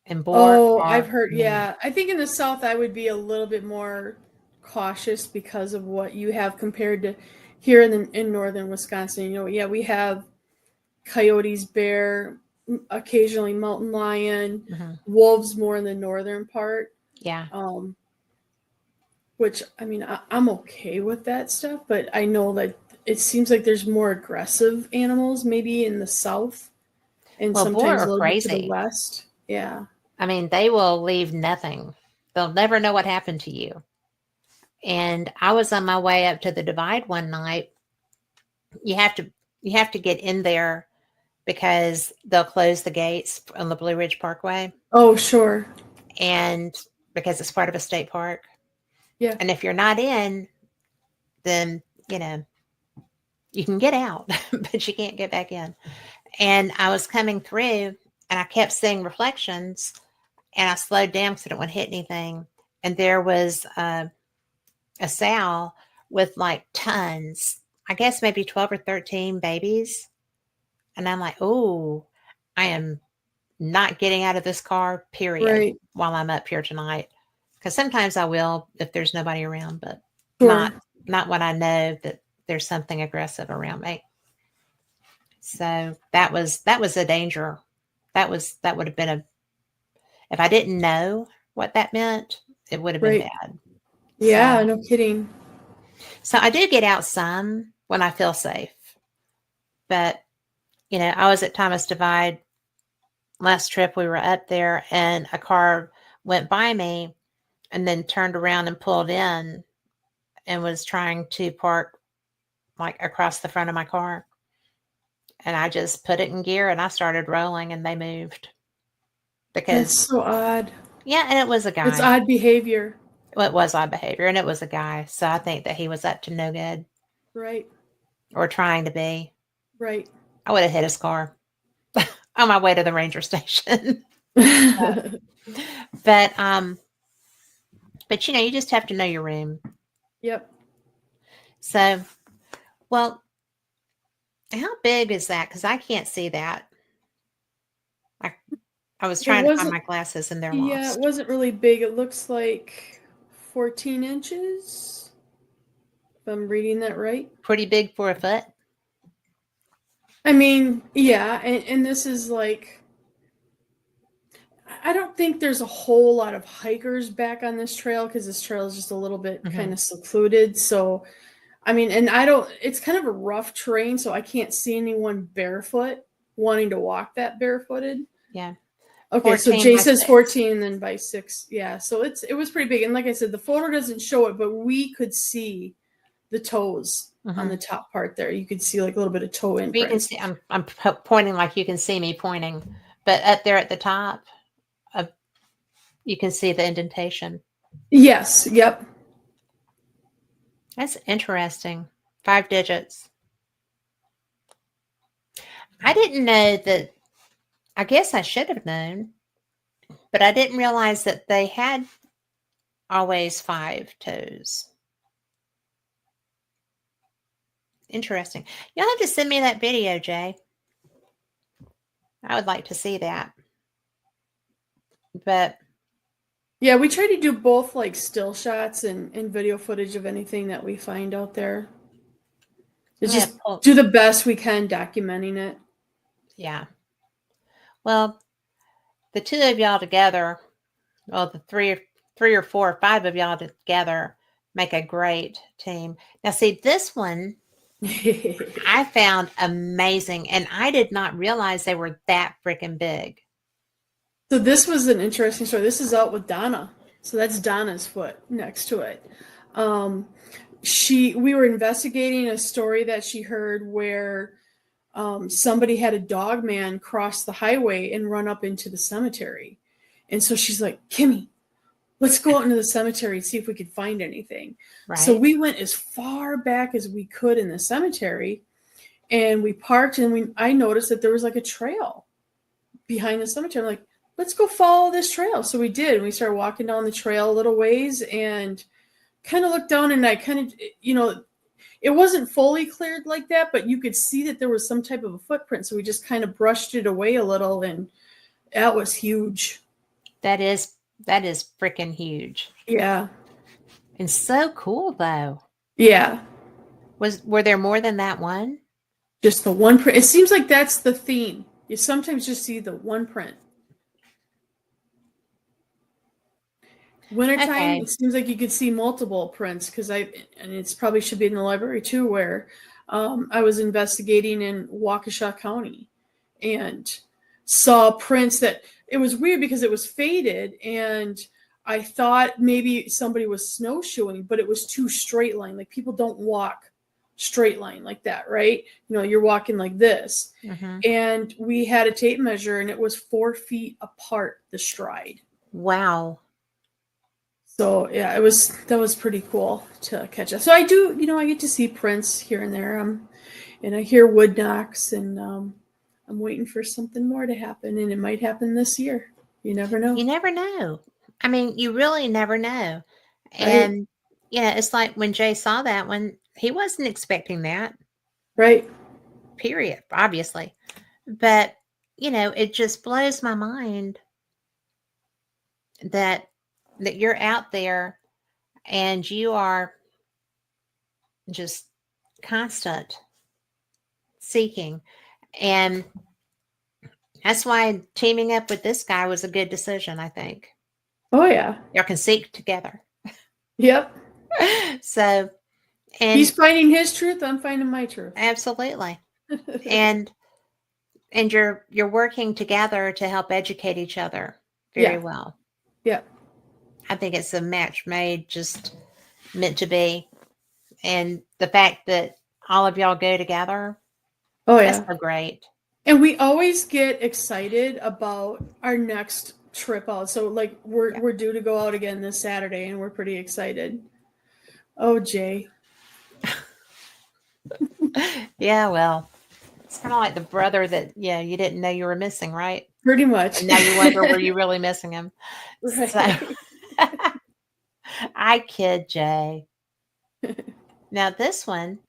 And boar. Oh, I've heard. Yeah, I think in the South I would be a little bit more cautious because of what you have compared to here in northern Wisconsin. We have coyotes, bear, occasionally mountain lion, wolves more in the northern part. Yeah. Which I mean, I'm okay with that stuff, but I know that it seems like there's more aggressive animals maybe in the South, and sometimes a little bit to the west. Yeah. I mean, they will leave nothing. They'll never know what happened to you. And I was on my way up to the divide one night. You have to get in there because they'll close the gates on the Blue Ridge Parkway. Oh, sure. And because it's part of a state park. Yeah. And if you're not in, then, you can get out, but you can't get back in. And I was coming through and I kept seeing reflections, and I slowed down because I didn't want to hit anything. And there was a sow with like tons, I guess maybe 12 or 13 babies. And I'm like, oh, I am not getting out of this car, period, while I'm up here tonight. Because sometimes I will if there's nobody around, but not when I know that there's something aggressive around me. So that was a danger. That would have been if I didn't know what that meant, it would have been bad. Yeah, no kidding. So I do get out some when I feel safe. But, I was at Thomas Divide last trip. We were up there and a car went by me and then turned around and pulled in and was trying to park like across the front of my car. And I just put it in gear and I started rolling and they moved. Because that's so odd. Yeah, and it was a guy. It's odd behavior. Well, it was odd behavior, and it was a guy. So I think that he was up to no good. Right. Or trying to be. Right. I would have hit his car on my way to the ranger station. But you just have to know your room. Yep. So, well, how big is that? Because I can't see that. I was trying to find my glasses and they're lost. Yeah, it wasn't really big. It looks like 14 inches. If I'm reading that right. Pretty big for a foot. I mean, yeah, and this is like, I don't think there's a whole lot of hikers back on this trail because this trail is just a little bit kind of secluded. So, I mean, and it's kind of a rough terrain, so I can't see anyone barefoot wanting to walk that barefooted. Yeah. Okay, so Jay says 14 then by 6. Yeah, so it was pretty big. And like I said, the photo doesn't show it, but we could see the toes on the top part there. You could see like a little bit of toe imprint. You can see, I'm pointing like you can see me pointing, but up there at the top, you can see the indentation. Yes, yep. That's interesting. 5 digits. I didn't know that. I guess I should have known, but I didn't realize that they had always 5 toes. Interesting. You'll have to send me that video, Jay. I would like to see that. But yeah, we try to do both like still shots and video footage of anything that we find out there. Just do the best we can documenting it. Yeah. Well, the 2 of y'all together, well, the 3 or 4 or 5 of y'all together make a great team. Now, see, this one I found amazing, and I did not realize they were that freaking big. So this was an interesting story. This is out with Donna. So that's Donna's foot next to it. We were investigating a story that she heard where somebody had a dog man cross the highway and run up into the cemetery. And so she's like, Kimmy, let's go out into the cemetery and see if we could find anything. Right. So we went as far back as we could in the cemetery and we parked and I noticed that there was like a trail behind the cemetery. I'm like, let's go follow this trail. So we did. We started walking down the trail a little ways and kind of looked down and I kind of, it wasn't fully cleared like that, but you could see that there was some type of a footprint. So we just kind of brushed it away a little and that was huge. That is freaking huge. Yeah. And so cool though. Yeah. Were there more than that one? Just the one print. It seems like that's the theme. You sometimes just see the one print. Wintertime, It seems like you could see multiple prints and it's probably should be in the library too, where I was investigating in Waukesha County and saw prints that it was weird because it was faded and I thought maybe somebody was snowshoeing, but it was too straight line. Like people don't walk straight line like that, right? You're walking like this. Mm-hmm. And we had a tape measure and it was 4 feet apart, the stride. Wow. So yeah, that was pretty cool to catch up. So I do, I get to see prints here and there. And I hear wood knocks, and I'm waiting for something more to happen, and it might happen this year. You never know. You never know. I mean, you really never know. And right. It's like when Jay saw that one, he wasn't expecting that. Right. Period. Obviously, but it just blows my mind that you're out there and you are just constant seeking. And that's why teaming up with this guy was a good decision, I think. Oh, yeah. Y'all can seek together. Yep. So, and he's finding his truth, I'm finding my truth. Absolutely. and you're working together to help educate each other very well. Yeah. I think it's a match made, just meant to be. And the fact that all of y'all go together. Oh yeah. That's so great. And we always get excited about our next trip out. So like we're due to go out again this Saturday and we're pretty excited. Oh, Jay. Yeah, well, it's kind of like the brother that you didn't know you were missing, right? Pretty much. And now you wonder, were you really missing him? Right. So I kid, Jay. Now this one.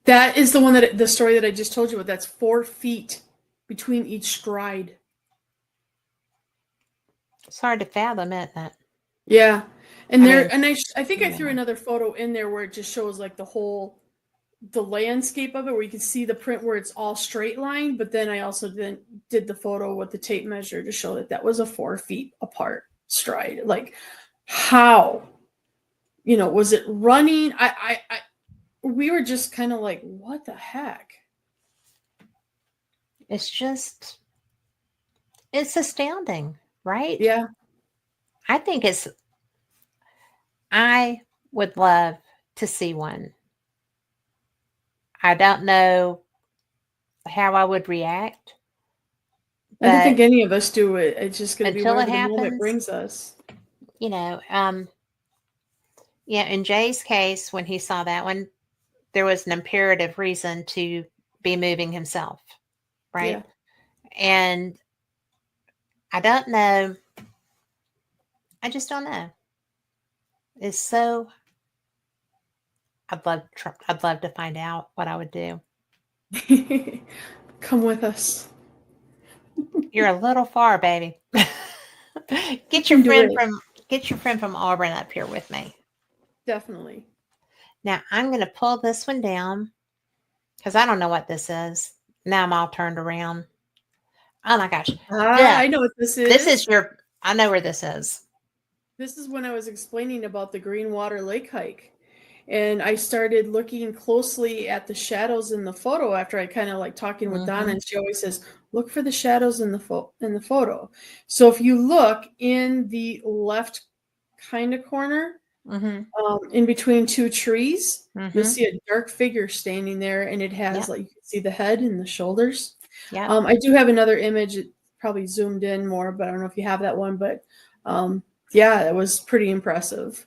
That is the story that I just told you about. That's 4 feet between each stride. It's hard to fathom, isn't it? Yeah. And I think I threw another photo in there where it just shows like the landscape of it, where you can see the print where it's all straight line. But then I also did the photo with the tape measure to show that was a 4 feet apart stride. Like, how? Was it running? We were just kind of like, what the heck? It's astounding, right? Yeah. I would love to see one. I don't know how I would react. I don't think any of us do it. It's just going to be whatever the moment brings us. In Jay's case, when he saw that one, there was an imperative reason to be moving himself, right? Yeah. And I don't know. I just don't know. It's so. I'd love to find out what I would do. Come with us. You're a little far, baby. Get your friend from Auburn up here with me. Definitely. Now I'm going to pull this one down because I don't know what this is. Now I'm all turned around. Oh my gosh! I know what this is. I know where this is. This is when I was explaining about the Greenwater Lake hike. And I started looking closely at the shadows in the photo after I kind of like talking with Donna, and she always says, look for the shadows in the photo. So if you look in the left kind of corner, in between 2 trees, you'll see a dark figure standing there, and it has like, you can see the head and the shoulders. Yeah. I do have another image, it probably zoomed in more, but I don't know if you have that one, but it was pretty impressive.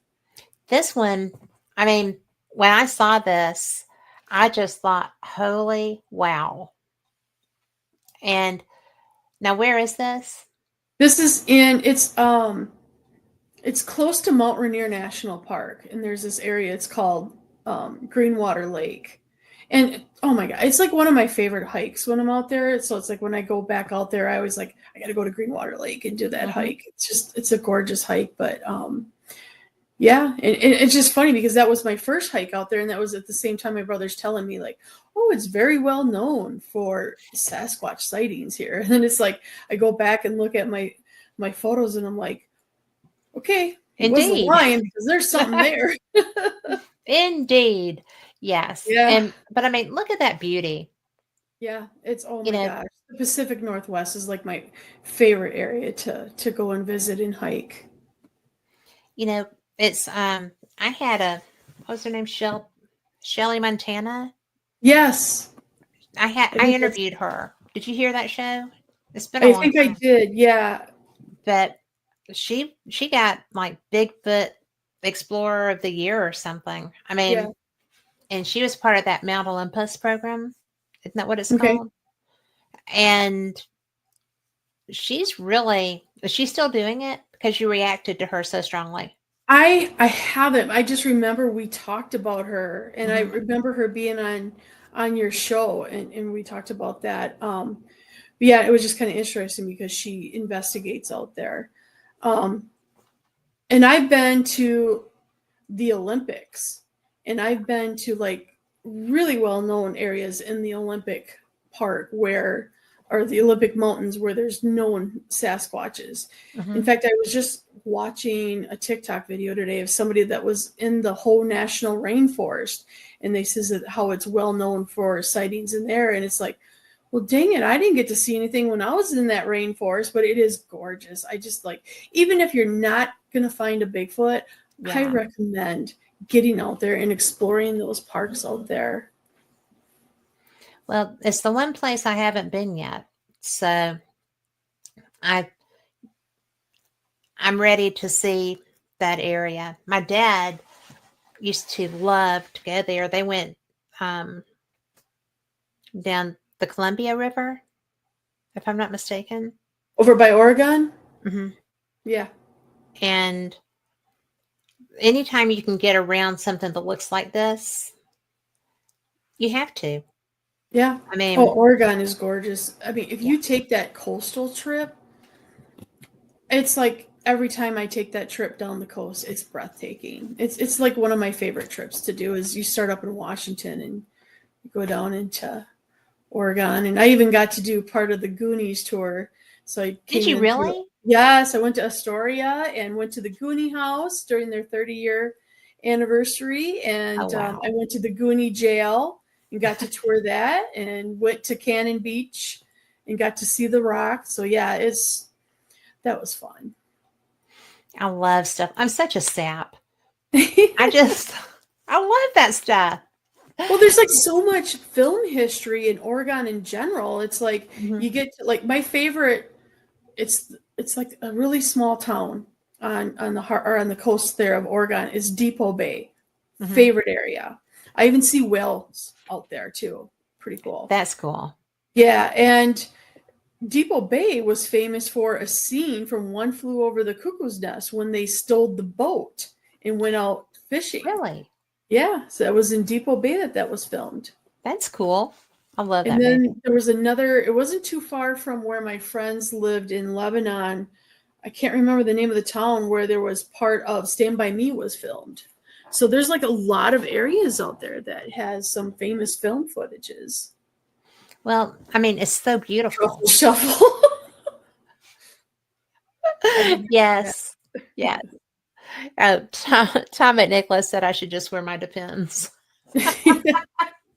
This one, I mean, when I saw this, I just thought, holy wow. And now where is this? This is it's close to Mount Rainier National Park, and there's this area, it's called Greenwater Lake. And oh my God, it's like one of my favorite hikes when I'm out there. So it's like when I go back out there, I always like, I got to go to Greenwater Lake and do that hike. It's a gorgeous hike, but yeah, and it's just funny because that was my first hike out there, and that was at the same time my brother's telling me like, oh, it's very well known for Sasquatch sightings here. And then it's like I go back and look at my photos, and I'm like, okay, he wasn't lying because there's something there. Indeed, yes. Yeah. But I mean, look at that beauty. Yeah, it's my gosh, the Pacific Northwest is like my favorite area to go and visit and hike. It's I had what was her name? Shelly Montana. Yes. I interviewed her. Did you hear that show? It's been I think I did, yeah. But she got like Bigfoot Explorer of the Year or something. I mean, and she was part of that Mount Olympus program. Isn't that what it's called? And is she still doing it? Because you reacted to her so strongly. I haven't. I just remember we talked about her, and I remember her being on your show, and we talked about that. But yeah, it was just kind of interesting because she investigates out there. And I've been to the Olympics, and I've been to like really well-known areas in the Olympic Park or the Olympic Mountains where there's known Sasquatches. In fact, I was just watching a TikTok video today of somebody that was in the whole national rainforest, and they says that how it's well known for sightings in there. And it's like, well, dang it, I didn't get to see anything when I was in that rainforest, but it is gorgeous. I just like, even if you're not going to find a Bigfoot, I recommend getting out there and exploring those parks out there. Well, it's the one place I haven't been yet. So I'm ready to see that area. My dad used to love to go there. They went down the Columbia River, if I'm not mistaken. Over by Oregon? Mm-hmm. Yeah. And anytime you can get around something that looks like this, you have to. Yeah. I mean, Oregon is gorgeous. I mean, if you take that coastal trip, it's like every time I take that trip down the coast, it's breathtaking. It's like one of my favorite trips to do is you start up in Washington and you go down into Oregon. And I even got to do part of the Goonies tour. So I did you really? Yes, I went to Astoria and went to the Goonie house during their 30-year anniversary. And wow. I went to the Goonie jail and got to tour that and went to Cannon Beach and got to see the rock. So yeah, that was fun. I love stuff. I'm such a sap. I love that stuff. Well, there's like so much film history in Oregon in general. It's like you get to, like my favorite. It's like a really small town on the coast there of Oregon is Depot Bay. Favorite area. I even see whales out there too. Pretty cool. That's cool. Yeah, and Depot Bay was famous for a scene from One Flew Over the Cuckoo's Nest when they stole the boat and went out fishing. Really? Yeah, so that was in Depot Bay that was filmed. That's cool. I love that. And then movie. there was another, it wasn't too far from where my friends lived in Lebanon. I can't remember the name of the town where there was part of Stand By Me was filmed. So there's like a lot of areas out there that has some famous film footages. Well, I mean, it's so beautiful. Shuffle. Yes. Yes. Tom at Nicholas said I should just wear my Depends.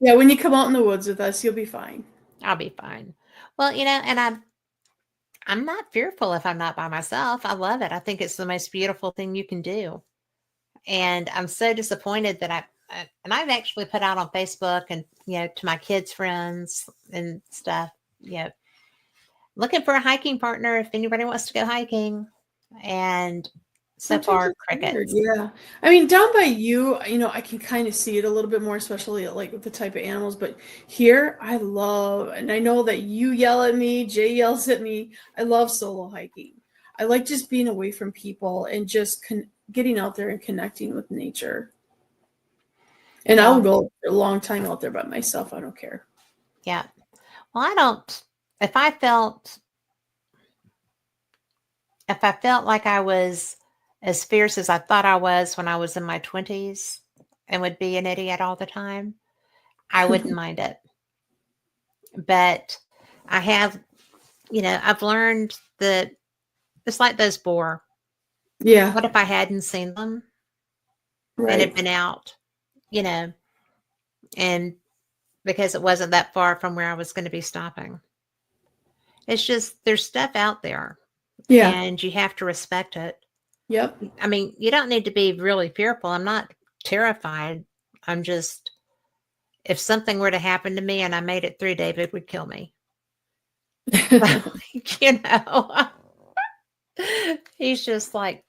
Yeah, when you come out in the woods with us, you'll be fine. I'll be fine. Well, and I'm not fearful if I'm not by myself. I love it. I think it's the most beautiful thing you can do. And I'm so disappointed that I've actually put out on Facebook and, to my kids' friends and stuff, looking for a hiking partner if anybody wants to go hiking. And so far, crickets. Yeah. I mean, down by you, I can kind of see it a little bit more, especially like with the type of animals. But here, and I know that you yell at me, Jay yells at me. I love solo hiking. I like just being away from people and just getting out there and connecting with nature. And I'll go a long time out there by myself. I don't care. Yeah. Well, if I felt like I was as fierce as I thought I was when I was in my 20s and would be an idiot all the time, I wouldn't mind it. But I have, I've learned that it's like those boar. Yeah. What if I hadn't seen them and had been out, and because it wasn't that far from where I was going to be stopping. It's just, there's stuff out there. Yeah. And you have to respect it. Yep. I mean, you don't need to be really fearful. I'm not terrified. I'm just, if something were to happen to me and I made it through, David would kill me. He's just like,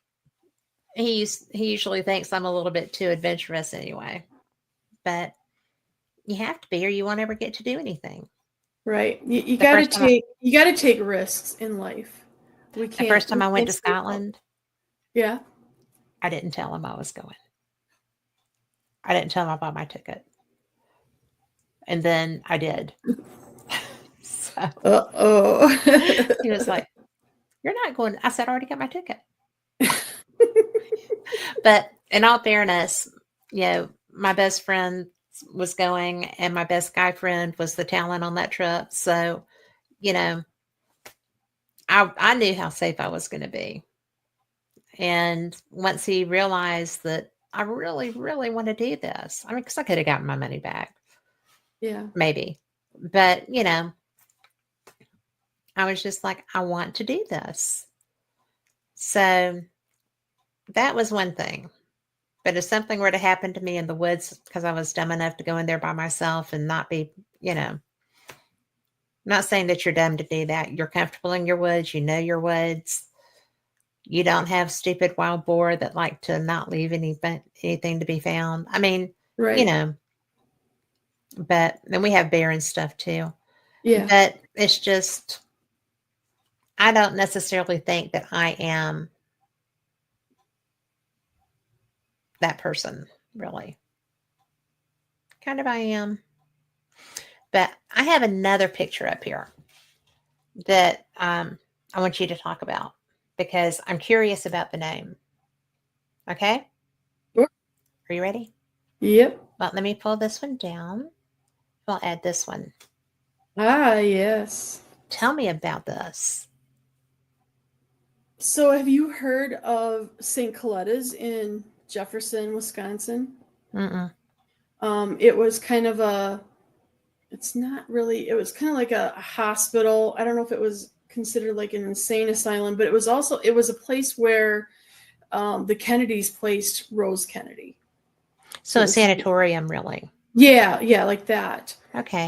he usually thinks I'm a little bit too adventurous anyway. But you have to be, or you won't ever get to do anything. Right. You got to take risks in life. The first time I went to Scotland. Yeah. I didn't tell him I was going. I didn't tell him I bought my ticket. And then I did. So, he was like, "You're not going." I said, "I already got my ticket." But in all fairness, my best friend was going and my best guy friend was the talent on that trip. So, I knew how safe I was going to be. And once he realized that I really, really want to do this, I mean, because I could have gotten my money back. Yeah. Maybe. But, I was just like, I want to do this. So that was one thing. But if something were to happen to me in the woods, because I was dumb enough to go in there by myself and not be, not saying that you're dumb to do that. You're comfortable in your woods. You know your woods. You don't have stupid wild boar that like to not leave anything to be found. I mean, right. But then we have bear and stuff too. Yeah. But it's just, I don't necessarily think that I am that person, really. Kind of I am. But I have another picture up here that I want you to talk about because I'm curious about the name. Okay? Sure. Are you ready? Yep. Well, let me pull this one down. I'll add this one. Ah, yes. Tell me about this. So have you heard of St. Coletta's in Jefferson, Wisconsin? Mm-mm. It was kind of it was kind of like a hospital. I don't know if it was considered like an insane asylum, but it was a place where the Kennedys placed Rose Kennedy. So a sanatorium, really? Yeah, like that. Okay.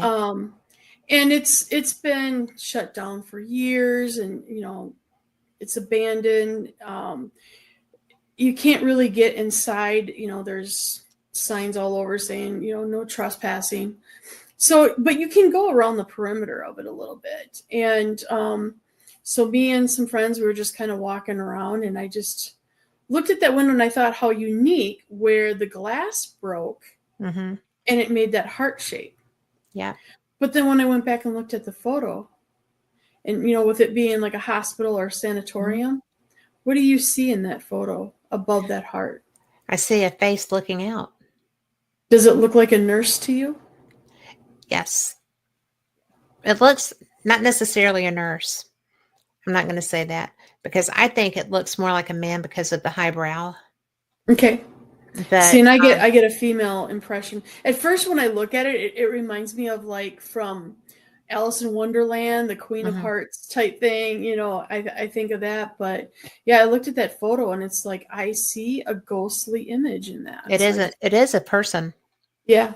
And it's been shut down for years, and it's abandoned. You can't really get inside. There's signs all over saying no trespassing. So, but you can go around the perimeter of it a little bit. And so me and some friends, we were just kind of walking around, and I just looked at that window and I thought how unique where the glass broke mm-hmm. and it made that heart shape. Yeah. But then when I went back and looked at the photo, and with it being like a hospital or sanatorium, mm-hmm. what do you see in that photo above that heart? I see a face looking out. Does it look like a nurse to you? Yes. It looks not necessarily a nurse. I'm not going to say that because I think it looks more like a man because of the high brow. Okay. But, see, and I get a female impression. At first, when I look at it, it reminds me of like from Alice in Wonderland, the Queen mm-hmm. of Hearts type thing. I think of that. But yeah, I looked at that photo and it's like I see a ghostly image in that. It is a person. Yeah.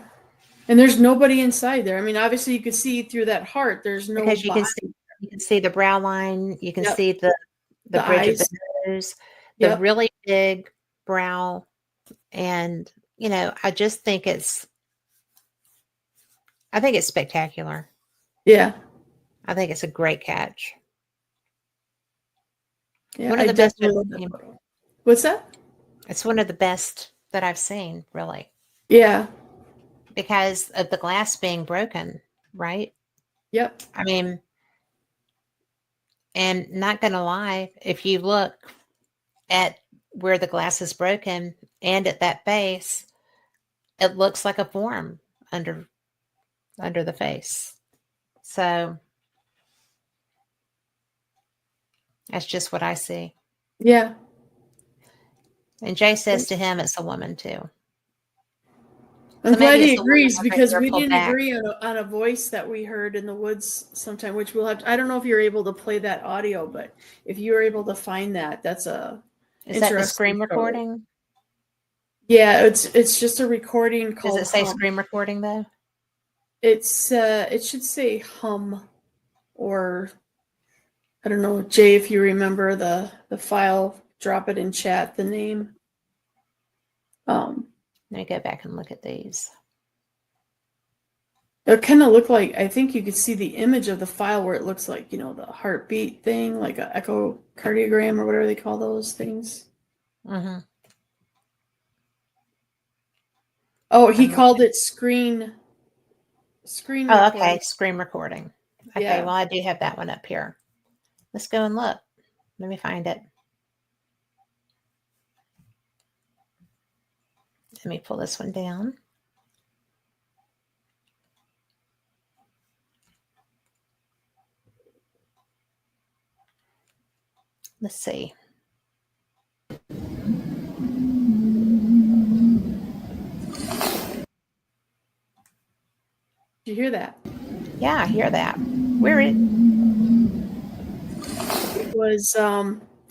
And there's nobody inside there. I mean, obviously you could see through that heart. There's no because body. You can see the brow line. You can yep. see the bridge eyes. of the nose, yep. the really big brow. And, I just think it's spectacular. Yeah. I think it's a great catch. Yeah, one of the best I've seen. What's that? It's one of the best that I've seen, really. Yeah. Because of the glass being broken, right? Yep. I mean, and not going to lie, if you look at where the glass is broken and at that face, it looks like a form under the face. So that's just what I see. Yeah. And Jay says to him, it's a woman too. I'm glad he agrees because we didn't agree on a voice that we heard in the woods sometime, which we'll have to, I don't know if you're able to play that audio, but if you're able to find that, that's Is that the screen recording? Yeah, it's just a recording called Does it say screen recording though? It should say hum, or I don't know, Jay, if you remember the file, drop it in chat, the name. Let me go back and look at these. It kind of looked like, I think you could see the image of the file where it looks like, the heartbeat thing, like an echocardiogram or whatever they call those things. Mm-hmm. Oh, he called it screen recording. Okay, screen recording. Okay, yeah. Well, I do have that one up here. Let's go and look. Let me find it. Let me pull this one down. Let's see. Did you hear that? Yeah, I hear that. Where it was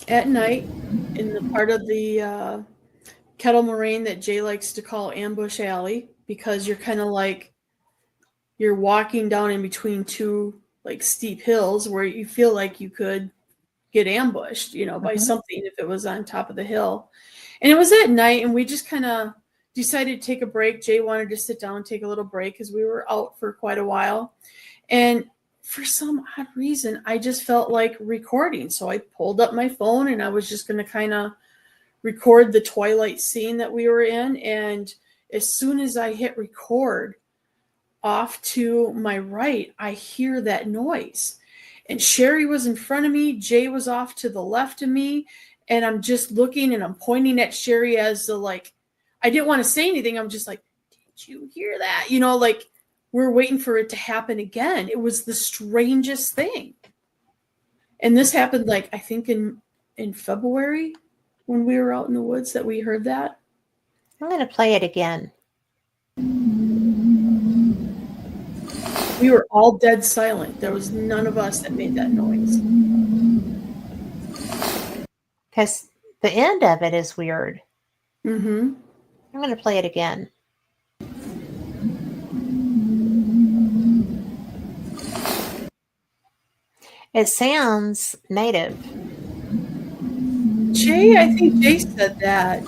at night in the part of the Kettle Moraine that Jay likes to call Ambush Alley, because you're kind of like you're walking down in between two like steep hills where you feel like you could get ambushed, by something if it was on top of the hill. And it was at night, and we just kind of decided to take a break. Jay wanted to sit down and take a little break because we were out for quite a while. And for some odd reason, I just felt like recording. So I pulled up my phone and I was just going to kind of record the twilight scene that we were in. And as soon as I hit record, off to my right, I hear that noise. And Sherry was in front of me. Jay was off to the left of me. And I'm just looking and I'm pointing at Sherry as the I didn't want to say anything. I'm just like, did you hear that? We're waiting for it to happen again. It was the strangest thing. And this happened I think in February when we were out in the woods that we heard that. I'm going to play it again. We were all dead silent. There was none of us that made that noise. Because the end of it is weird. Mm-hmm. I'm going to play it again. It sounds native. I think Jay said that.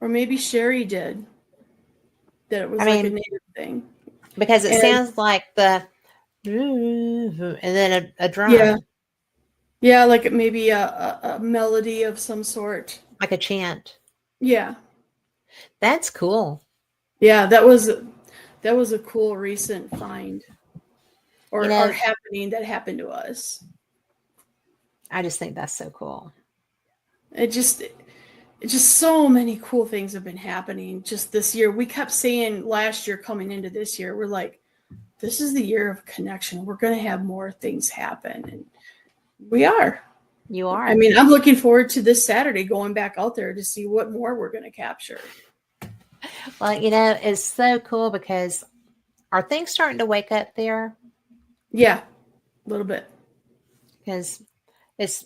Or maybe Sherry did. That it was a native thing. Because it sounds like the and then a drum. Yeah. Yeah, like maybe a melody of some sort. Like a chant. Yeah. That's cool. Yeah, that was a cool recent find. Or happening that happened to us. I just think that's so cool. It just so many cool things have been happening just this year. We kept saying last year coming into this year, we're like, this is the year of connection. We're going to have more things happen. And we are. You are. I mean, I'm looking forward to this Saturday going back out there to see what more we're going to capture. Well, it's so cool because are things starting to wake up there? Yeah, a little bit. Because it's,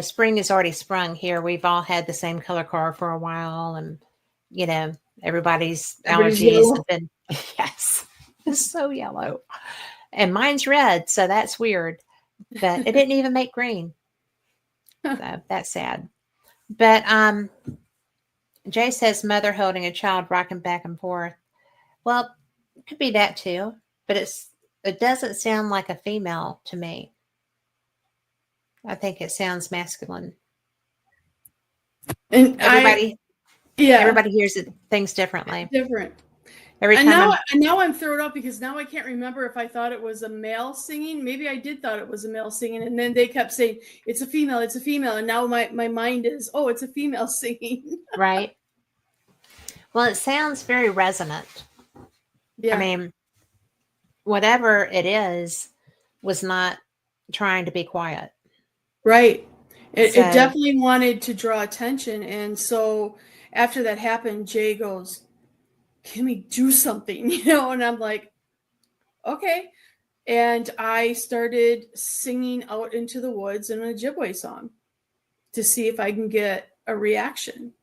spring has already sprung here. We've all had the same color car for a while, and everybody's allergies have been yes, it's so yellow, and mine's red, so that's weird. But it didn't even make green. So that's sad. But Jay says mother holding a child rocking back and forth. Well, it could be that too, but it doesn't sound like a female to me. I think it sounds masculine. And everybody hears things differently. Different. Every time. And now I'm thrown up because now I can't remember if I thought it was a male singing. Maybe I did thought it was a male singing, and then they kept saying it's a female, and now my mind is, oh, it's a female singing. Right. Well, it sounds very resonant. Yeah. I mean, whatever it is was not trying to be quiet. Right. It definitely wanted to draw attention. And so after that happened, Jay goes, can we do something? And I'm like, okay. And I started singing out into the woods in an Ojibwe song to see if I can get a reaction.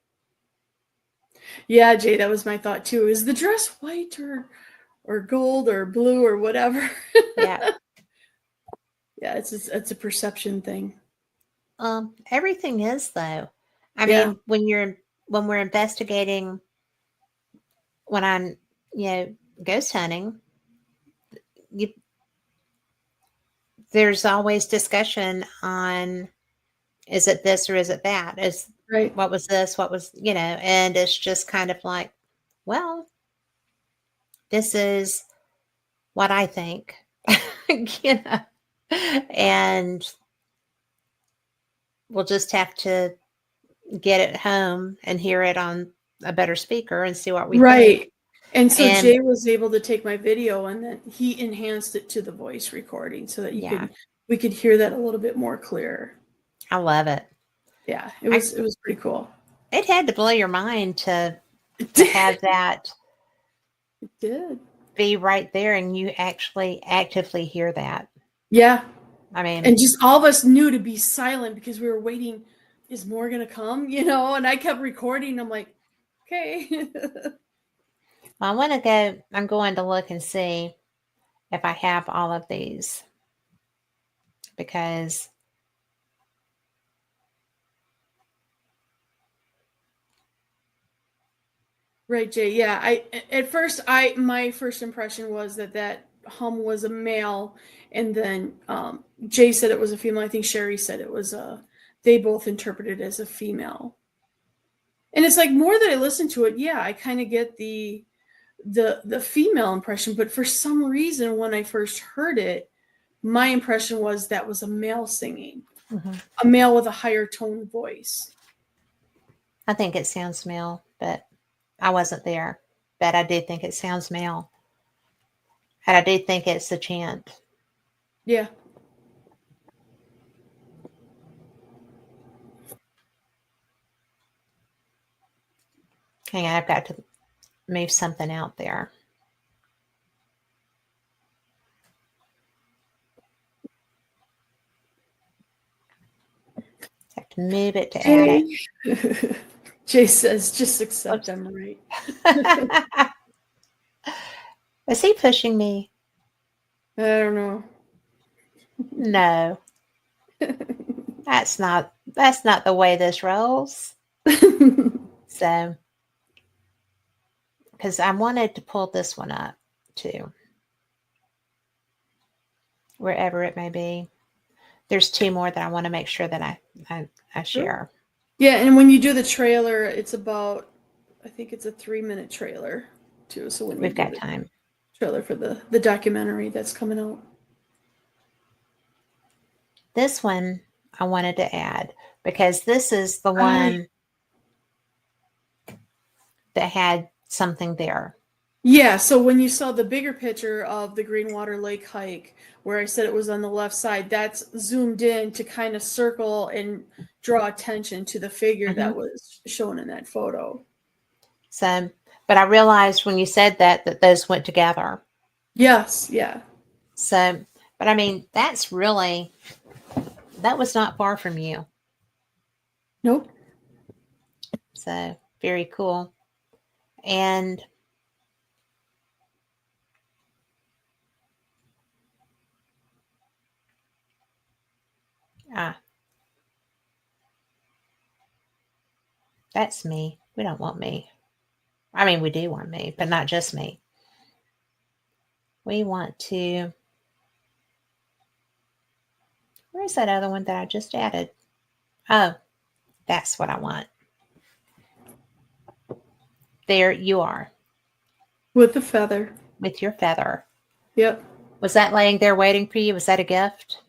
Yeah, Jay, that was my thought too. Is the dress white or gold or blue or whatever? Yeah. Yeah, it's a perception thing. Everything is though. I mean, when we're investigating, when I'm, ghost hunting, there's always discussion on, is it this or is it that? Right. What was this? What was, and it's just kind of like, well, this is what I think, and we'll just have to get it home and hear it on a better speaker and see what we think. And so Jay was able to take my video and then he enhanced it to the voice recording so that we could hear that a little bit more clear. I love it. Yeah, it was pretty cool. It had to blow your mind to have that. It did. Be right there and you actually actively hear that. Yeah. I mean, and just all of us knew to be silent because we were waiting. Is more going to come, and I kept recording. I'm like, okay. I'm going to look and see. if I have all of these, because Right, Jay. Yeah, my first impression was that hum was a male, and then Jay said it was a female. I think Sherry said it was a. They both interpreted it as a female. And it's like, more that I listen to it, yeah, I kind of get the female impression, but for some reason when I first heard it, my impression was that was a male singing, a male with a higher tone voice. I think it sounds male, but I wasn't there. But I do think it sounds male. And I do think it's a chant. Yeah. Hang on, I've got to move something out there. Have to move it to add it. Jay says, just accept I'm right. Is he pushing me? I don't know. No. That's not the way this rolls. So, because I wanted to pull this one up too, wherever it may be. There's two more that I want to make sure that I share. Yeah, and when you do the trailer, it's about, I think it's a 3-minute trailer too. So when we've got time. Trailer for the documentary that's coming out. This one I wanted to add because this is the one that had something there. Yeah, so when you saw the bigger picture of the Greenwater Lake hike, where I said it was on the left side, that's zoomed in to kind of circle and draw attention to the figure that was shown in that photo. So, but I realized when you said that those went together. Yes, yeah. So, but I mean, that was not far from you. Nope. So, very cool. And that's me. We don't want me. I mean, we do want me, but not just me. We want to. Where's that other one that I just added? Oh, that's what I want. There you are. With the feather. With your feather. Yep. Was that laying there waiting for you? Was that a gift?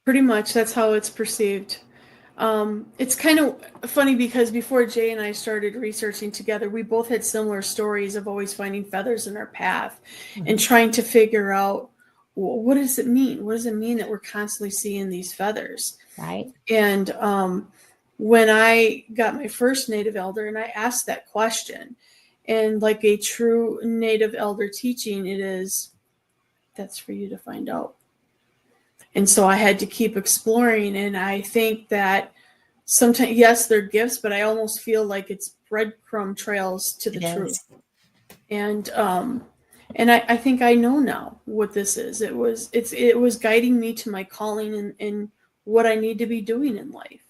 Pretty much. That's how it's perceived. It's kind of funny because before Jay and I started researching together, we both had similar stories of always finding feathers in our path and trying to figure out, well, what does it mean? What does it mean that we're constantly seeing these feathers? Right. And when I got my first native elder and I asked that question, and like a true native elder teaching, it is, that's for you to find out. And so I had to keep exploring. And I think that sometimes, yes, they're gifts, but I almost feel like it's breadcrumb trails to the truth. And I think I know now what this is. It was guiding me to my calling and what I need to be doing in life.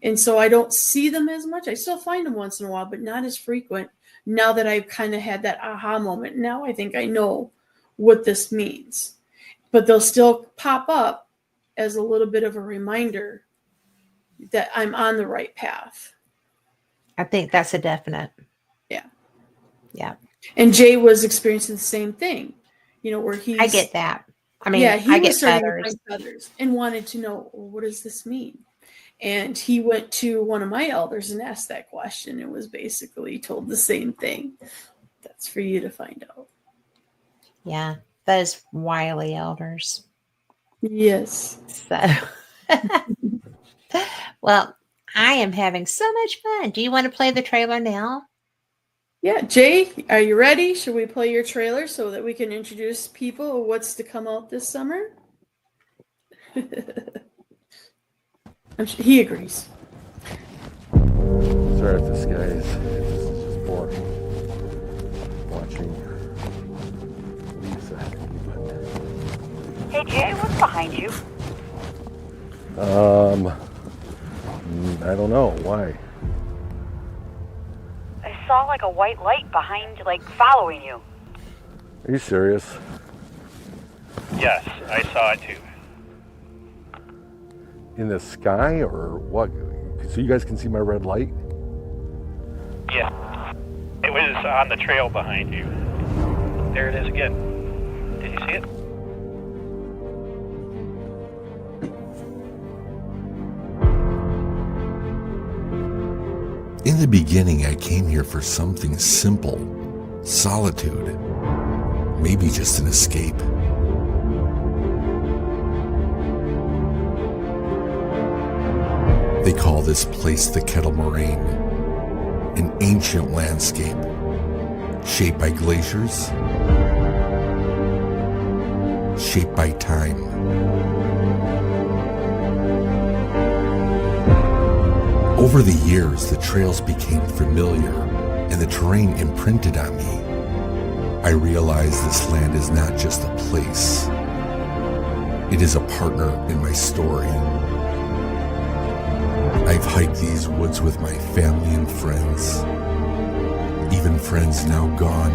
And so I don't see them as much. I still find them once in a while, but not as frequent. Now that I've kind of had that aha moment, now I think I know what this means. But they'll still pop up as a little bit of a reminder that I'm on the right path. I think that's a definite. Yeah. Yeah. And Jay was experiencing the same thing, where I get that. I mean, he I was get starting feathers. to find feathers and wanted to know, well, what does this mean? And he went to one of my elders and asked that question. It was basically told the same thing. That's for you to find out. Yeah. Those wily elders. Yes. So, well, I am having so much fun. Do you want to play the trailer now? Yeah. Jay, are you ready? Should we play your trailer so that we can introduce people what's to come out this summer? He agrees. Sorry if this guy is just boring watching Lisa. But Hey, Jay, what's behind you? I don't know. Why? I saw like a white light behind, like following you. Are you serious? Yes, I saw it too. In the sky or what? So you guys can see my red light? Yeah. It was on the trail behind you. There it is again. Did you see it? In the beginning, I came here for something simple, solitude, maybe just an escape. They call this place the Kettle Moraine, an ancient landscape shaped by glaciers, shaped by time. Over the years, the trails became familiar and the terrain imprinted on me. I realized this land is not just a place. It is a partner in my story. I've hiked these woods with my family and friends, even friends now gone,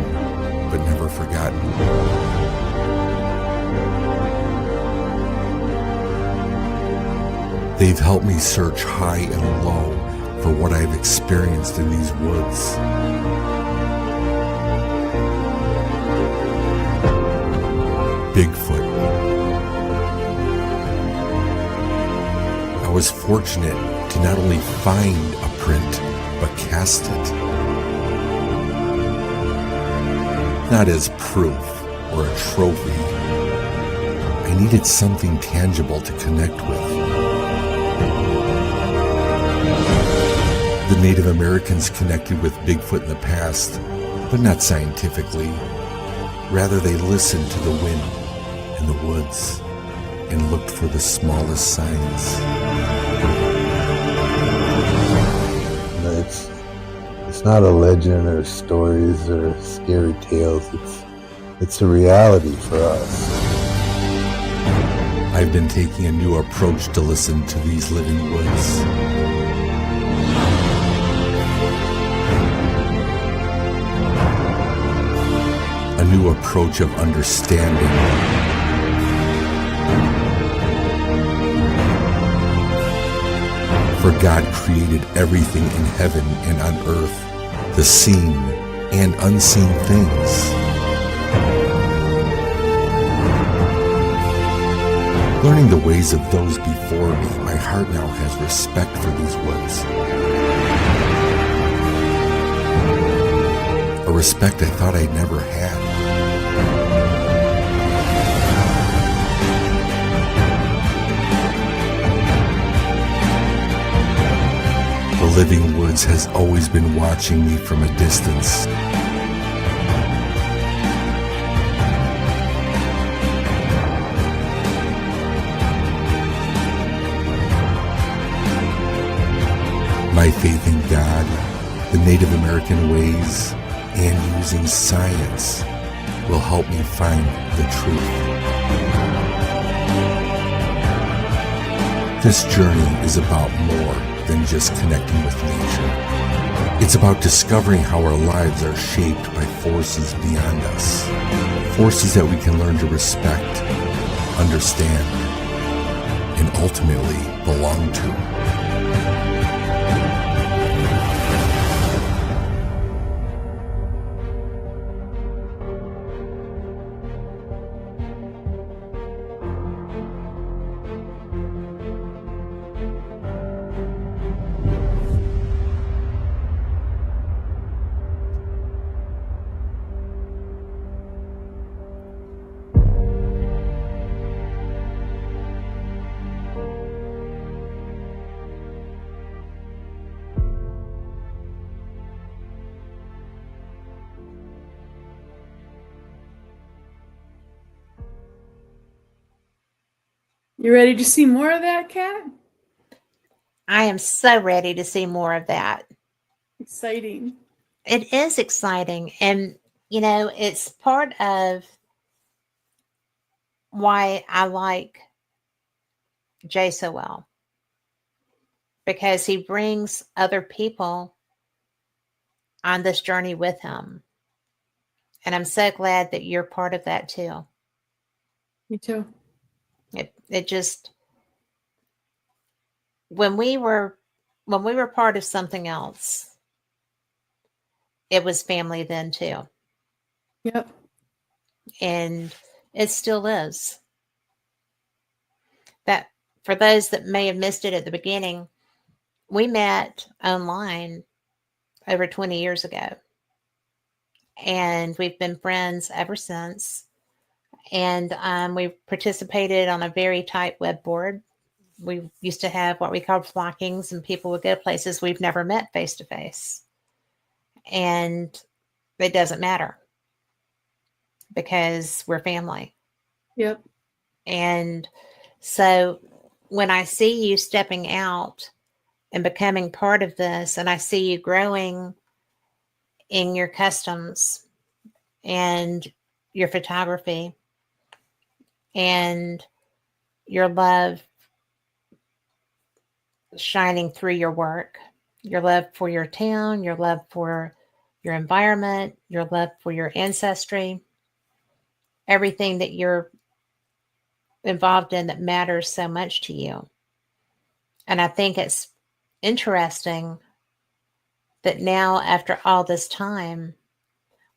but never forgotten. They've helped me search high and low for what I've experienced in these woods. Bigfoot. I was fortunate to not only find a print, but cast it. Not as proof or a trophy. I needed something tangible to connect with. The Native Americans connected with Bigfoot in the past, but not scientifically. Rather, they listened to the wind and the woods and looked for the smallest signs. It's not a legend or stories or scary tales. It's a reality for us. I've been taking a new approach to listen to these living woods. A new approach of understanding. For God created everything in heaven and on earth, the seen and unseen things. Learning the ways of those before me, my heart now has respect for these woods. A respect I thought I'd never had. The living woods has always been watching me from a distance. My faith in God, the Native American ways, and using science will help me find the truth. This journey is about more than just connecting with nature. It's about discovering how our lives are shaped by forces beyond us, forces that we can learn to respect, understand, and ultimately belong to. You ready to see more of that, Kat? I am so ready to see more of that. Exciting. It is exciting. And, you know, it's part of why I like Jay so well, because he brings other people on this journey with him. And I'm so glad that you're part of that too. Me too. It just, when we were part of something else, it was family then too. Yep. And it still is. That, for those that may have missed it at the beginning, we met online over 20 years ago. And we've been friends ever since. And we participated on a very tight web board. We used to have what we called flockings, and people would go places we've never met face to face. And it doesn't matter because we're family. Yep. And so when I see you stepping out and becoming part of this, and I see you growing in your customs and your photography and your love shining through your work, your love for your town, your love for your environment, your love for your ancestry, everything that you're involved in that matters so much to you. And I think it's interesting that now, after all this time,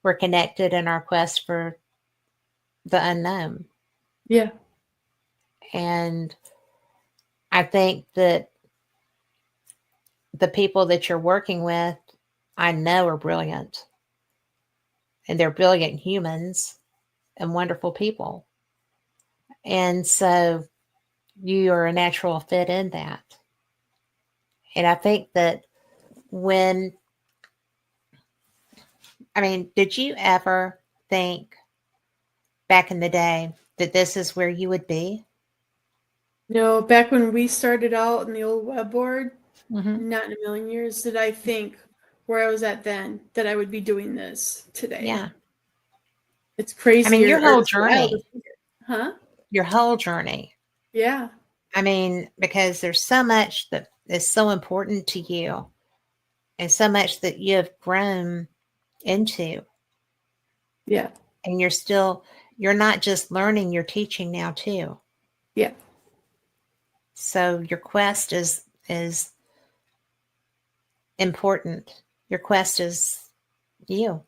we're connected in our quest for the unknown. Yeah. And I think that the people that you're working with, I know, are brilliant. And they're brilliant humans and wonderful people. And so you are a natural fit in that. And I think that did you ever think back in the day that this is where you would be? No, back when we started out in the old web board, Mm-hmm. not in a million years did I think where I was at then that I would be doing this today. Yeah. It's crazy. I mean, your whole journey. Huh? Your whole journey. Yeah. I mean, because there's so much that is so important to you and so much that you have grown into. Yeah. And you're not just learning, you're teaching now too. Yeah. So your quest is important. Your quest is you.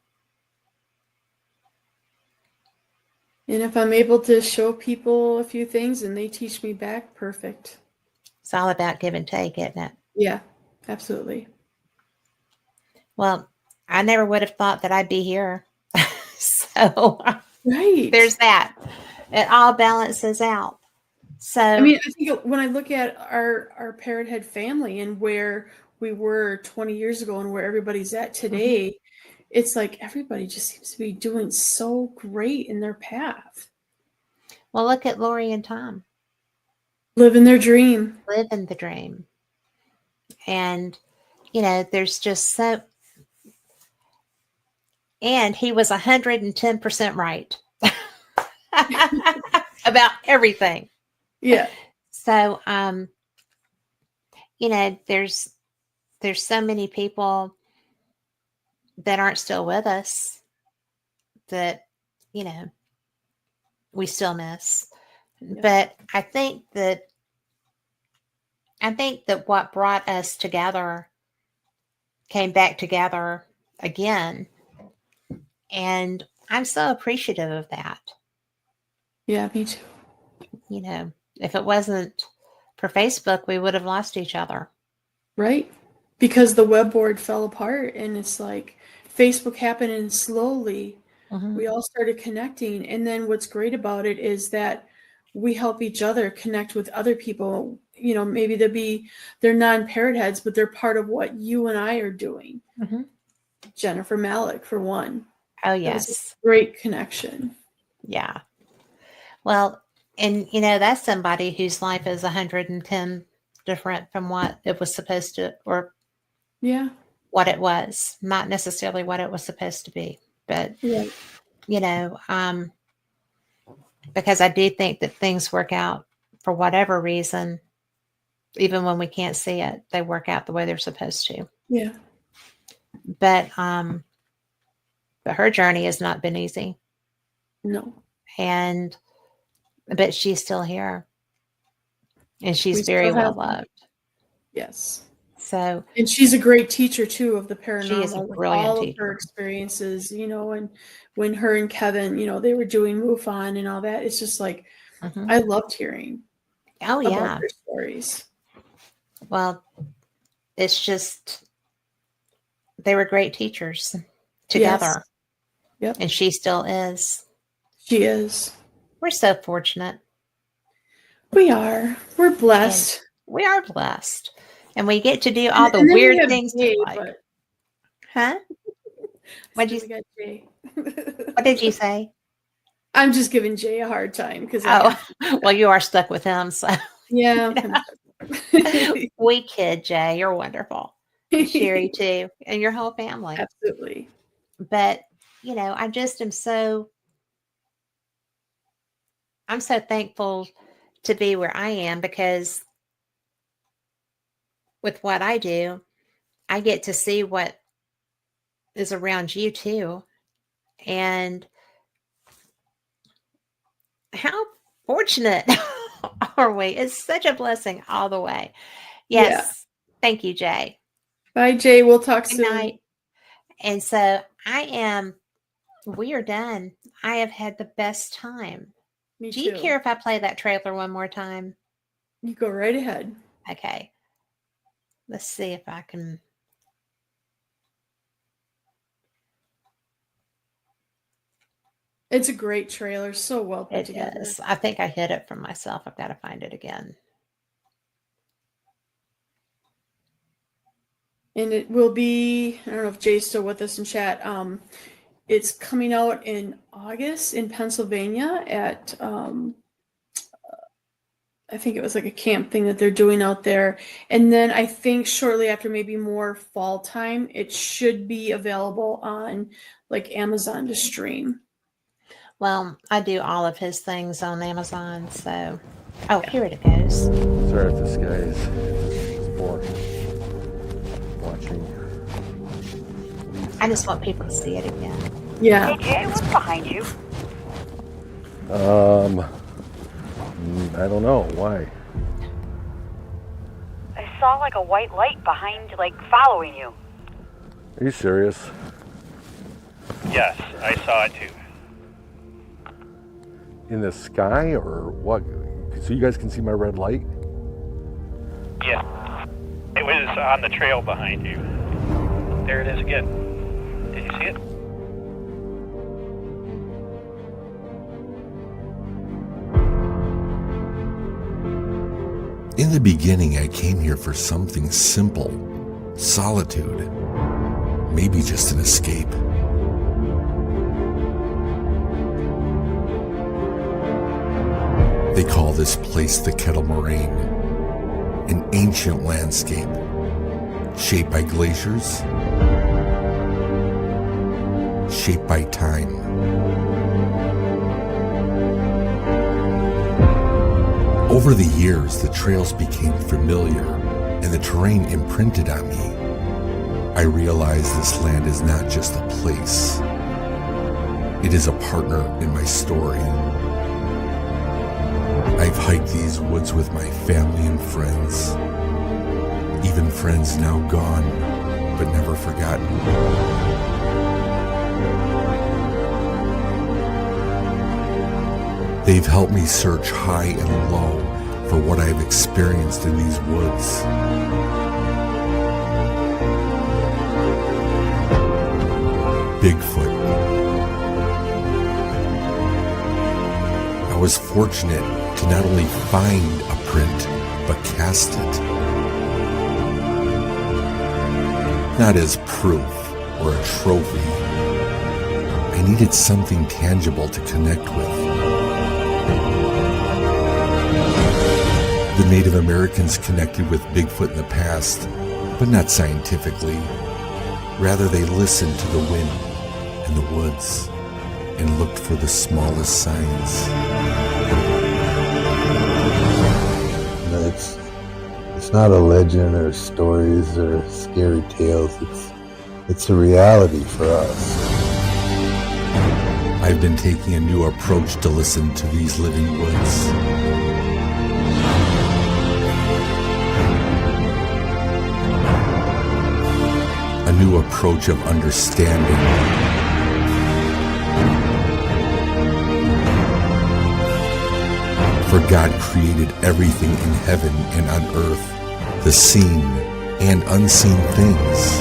And if I'm able to show people a few things and they teach me back, perfect. It's all about give and take, isn't it? Yeah, absolutely. Well, I never would have thought that I'd be here. So right. There's that. It all balances out. So I mean, I think when I look at our Parrot Head family and where we were 20 years ago and where everybody's at today, it's like everybody just seems to be doing so great in their path. Well, look at Lori and Tom. Living their dream. Living the dream. And, there's just so... And he was 110% right about everything. Yeah. So, there's so many people that aren't still with us that, we still miss. Yeah. But I think that what brought us together came back together again. And I'm so appreciative of that. Yeah, me too. If it wasn't for Facebook, we would have lost each other. Right. Because the web board fell apart and it's like Facebook happened and slowly we all started connecting. And then what's great about it is that we help each other connect with other people. Maybe they're non-parrot heads, but they're part of what you and I are doing. Mm-hmm. Jennifer Malik, for one. Oh, yes. Great connection. Yeah. Well, and that's somebody whose life is 110 different from what it was supposed to, or what it was, not necessarily what it was supposed to be, but because I do think that things work out for whatever reason. Even when we can't see it, they work out the way they're supposed to. Yeah. But her journey has not been easy. No. But she's still here. And she's very well loved. Yes. So, and she's a great teacher too of the paranormal. She is a brilliant all teacher. of her experiences, and when her and Kevin, they were doing MUFON and all that, it's just like I loved hearing about their stories. Well, it's just they were great teachers together. Yes. Yep. And she still is. She is. We're so fortunate. We are. We're blessed. And we are blessed. And we get to do all the weird things Jay, we like. Huh? What did you say? I'm just giving Jay a hard time because well, you are stuck with him, so yeah. We kid, Jay. You're wonderful. And Sherry too, and your whole family. Absolutely. But I just am I'm so thankful to be where I am, because with what I do, I get to see what is around you too. And how fortunate are we? It's such a blessing all the way. Yes. Yeah. Thank you, Jay. Bye, Jay. We'll talk Good soon. Night. And so we are done. I have had the best time. Me Do too. you care if I play that trailer one more time? You go right ahead. Okay. Let's see if I can. It's a great trailer. So well put together. It is. I think I hid it from myself. I've got to find it again. And it will be, I don't know if Jay's still with us in chat. It's coming out in August in Pennsylvania at, I think it was like a camp thing that they're doing out there. And then I think shortly after, maybe more fall time, it should be available on like Amazon to stream. Well, I do all of his things on Amazon, so. Oh, here it goes. Sorry if this guy is bored watching. I just want people to see it again. Yeah. Hey, Jay, what's behind you? I don't know. Why? I saw like a white light behind, like following you. Are you serious? Yes, I saw it too. In the sky or what? So you guys can see my red light? Yeah. It was on the trail behind you. There it is again. Did you see it? In the beginning, I came here for something simple, solitude, maybe just an escape. They call this place the Kettle Moraine, an ancient landscape shaped by glaciers, shaped by time. Over the years, the trails became familiar and the terrain imprinted on me. I realized this land is not just a place. It is a partner in my story. I've hiked these woods with my family and friends, even friends now gone, but never forgotten. They've helped me search high and low for what I've experienced in these woods. Bigfoot. I was fortunate to not only find a print, but cast it. Not as proof or a trophy. I needed something tangible to connect with. The Native Americans connected with Bigfoot in the past, but not scientifically. Rather, they listened to the wind and the woods and looked for the smallest signs. It's not a legend or stories or scary tales. It's a reality for us. I've been taking a new approach to listen to these living woods. A new approach of understanding. For God created everything in heaven and on earth, the seen and unseen things.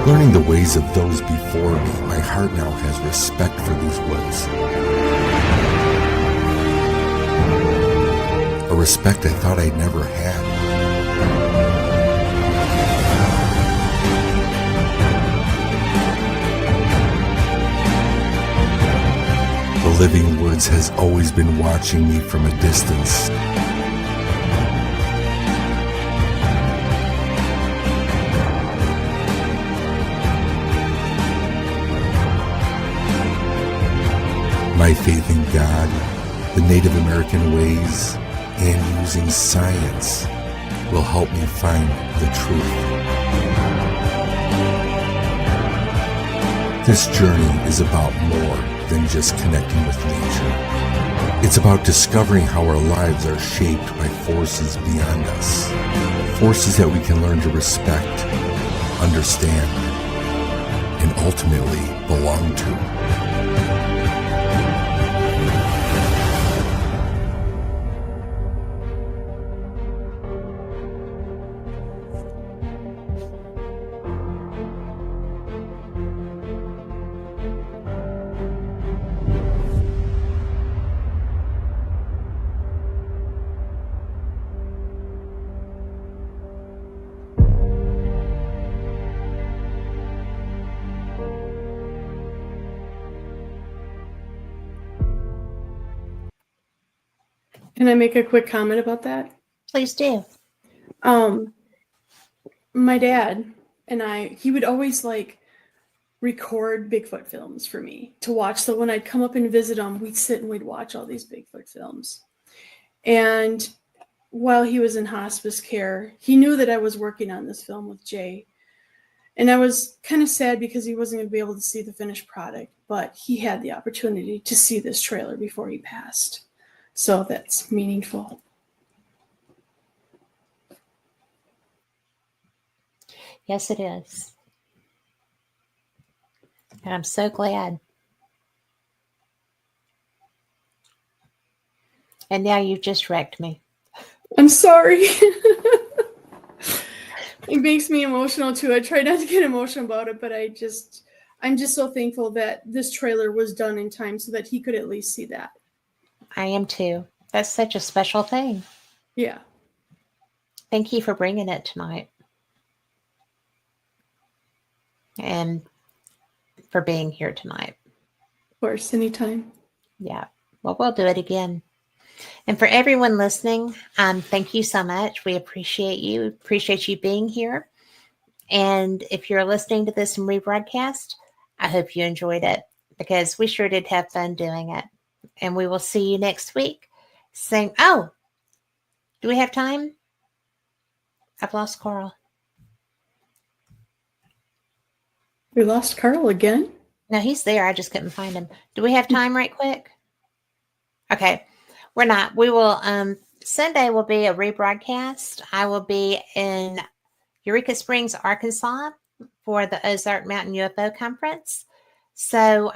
Learning the ways of those before me, my heart now has respect for these woods. A respect I thought I never had. The living woods has always been watching me from a distance. My faith in God, the Native American ways, and using science will help me find the truth. This journey is about more than just connecting with nature. It's about discovering how our lives are shaped by forces beyond us. Forces that we can learn to respect, understand, and ultimately belong to. Can I make a quick comment about that? Please do. My dad and he would always record Bigfoot films for me to watch. So when I'd come up and visit him, we'd sit and we'd watch all these Bigfoot films. And while he was in hospice care, he knew that I was working on this film with Jay. And I was kind of sad because he wasn't going to be able to see the finished product, but he had the opportunity to see this trailer before he passed. So that's meaningful. Yes, it is. And I'm so glad. And now you've just wrecked me. I'm sorry. It makes me emotional too. I try not to get emotional about it, but I'm just so thankful that this trailer was done in time so that he could at least see that. I am too. That's such a special thing. Yeah. Thank you for bringing it tonight. And for being here tonight. Of course, anytime. Yeah. Well, we'll do it again. And for everyone listening, thank you so much. We appreciate you. Appreciate you being here. And if you're listening to this in rebroadcast, I hope you enjoyed it because we sure did have fun doing it. And we will see you next week. Do we have time? I've lost Carl. We lost Carl again? No, he's there. I just couldn't find him. Do we have time right quick? Okay. We're not. We will, Sunday will be a rebroadcast. I will be in Eureka Springs, Arkansas for the Ozark Mountain UFO Conference. So,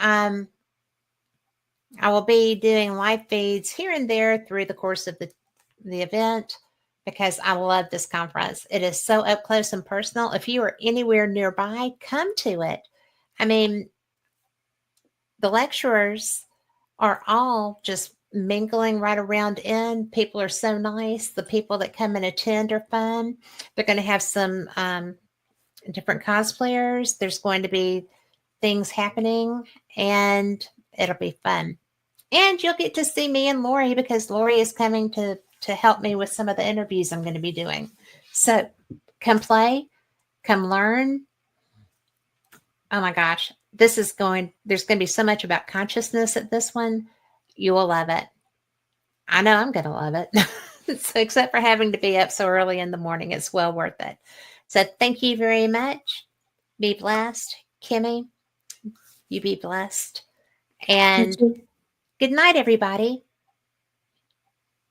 I will be doing live feeds here and there through the course of the event because I love this conference. It is so up close and personal. If you are anywhere nearby, come to it. I mean, the lecturers are all just mingling right around in. People are so nice. The people that come and attend are fun. They're going to have some different cosplayers. There's going to be things happening and it'll be fun. And you'll get to see me and Lori because Lori is coming to help me with some of the interviews I'm going to be doing. So come play, come learn, Oh my gosh. There's going to be so much about consciousness at this one. You will love it. I know I'm going to love it. So, except for having to be up so early in the morning, it's well worth it. So thank you very much. Be blessed. Kimmy, you be blessed. And good night, everybody.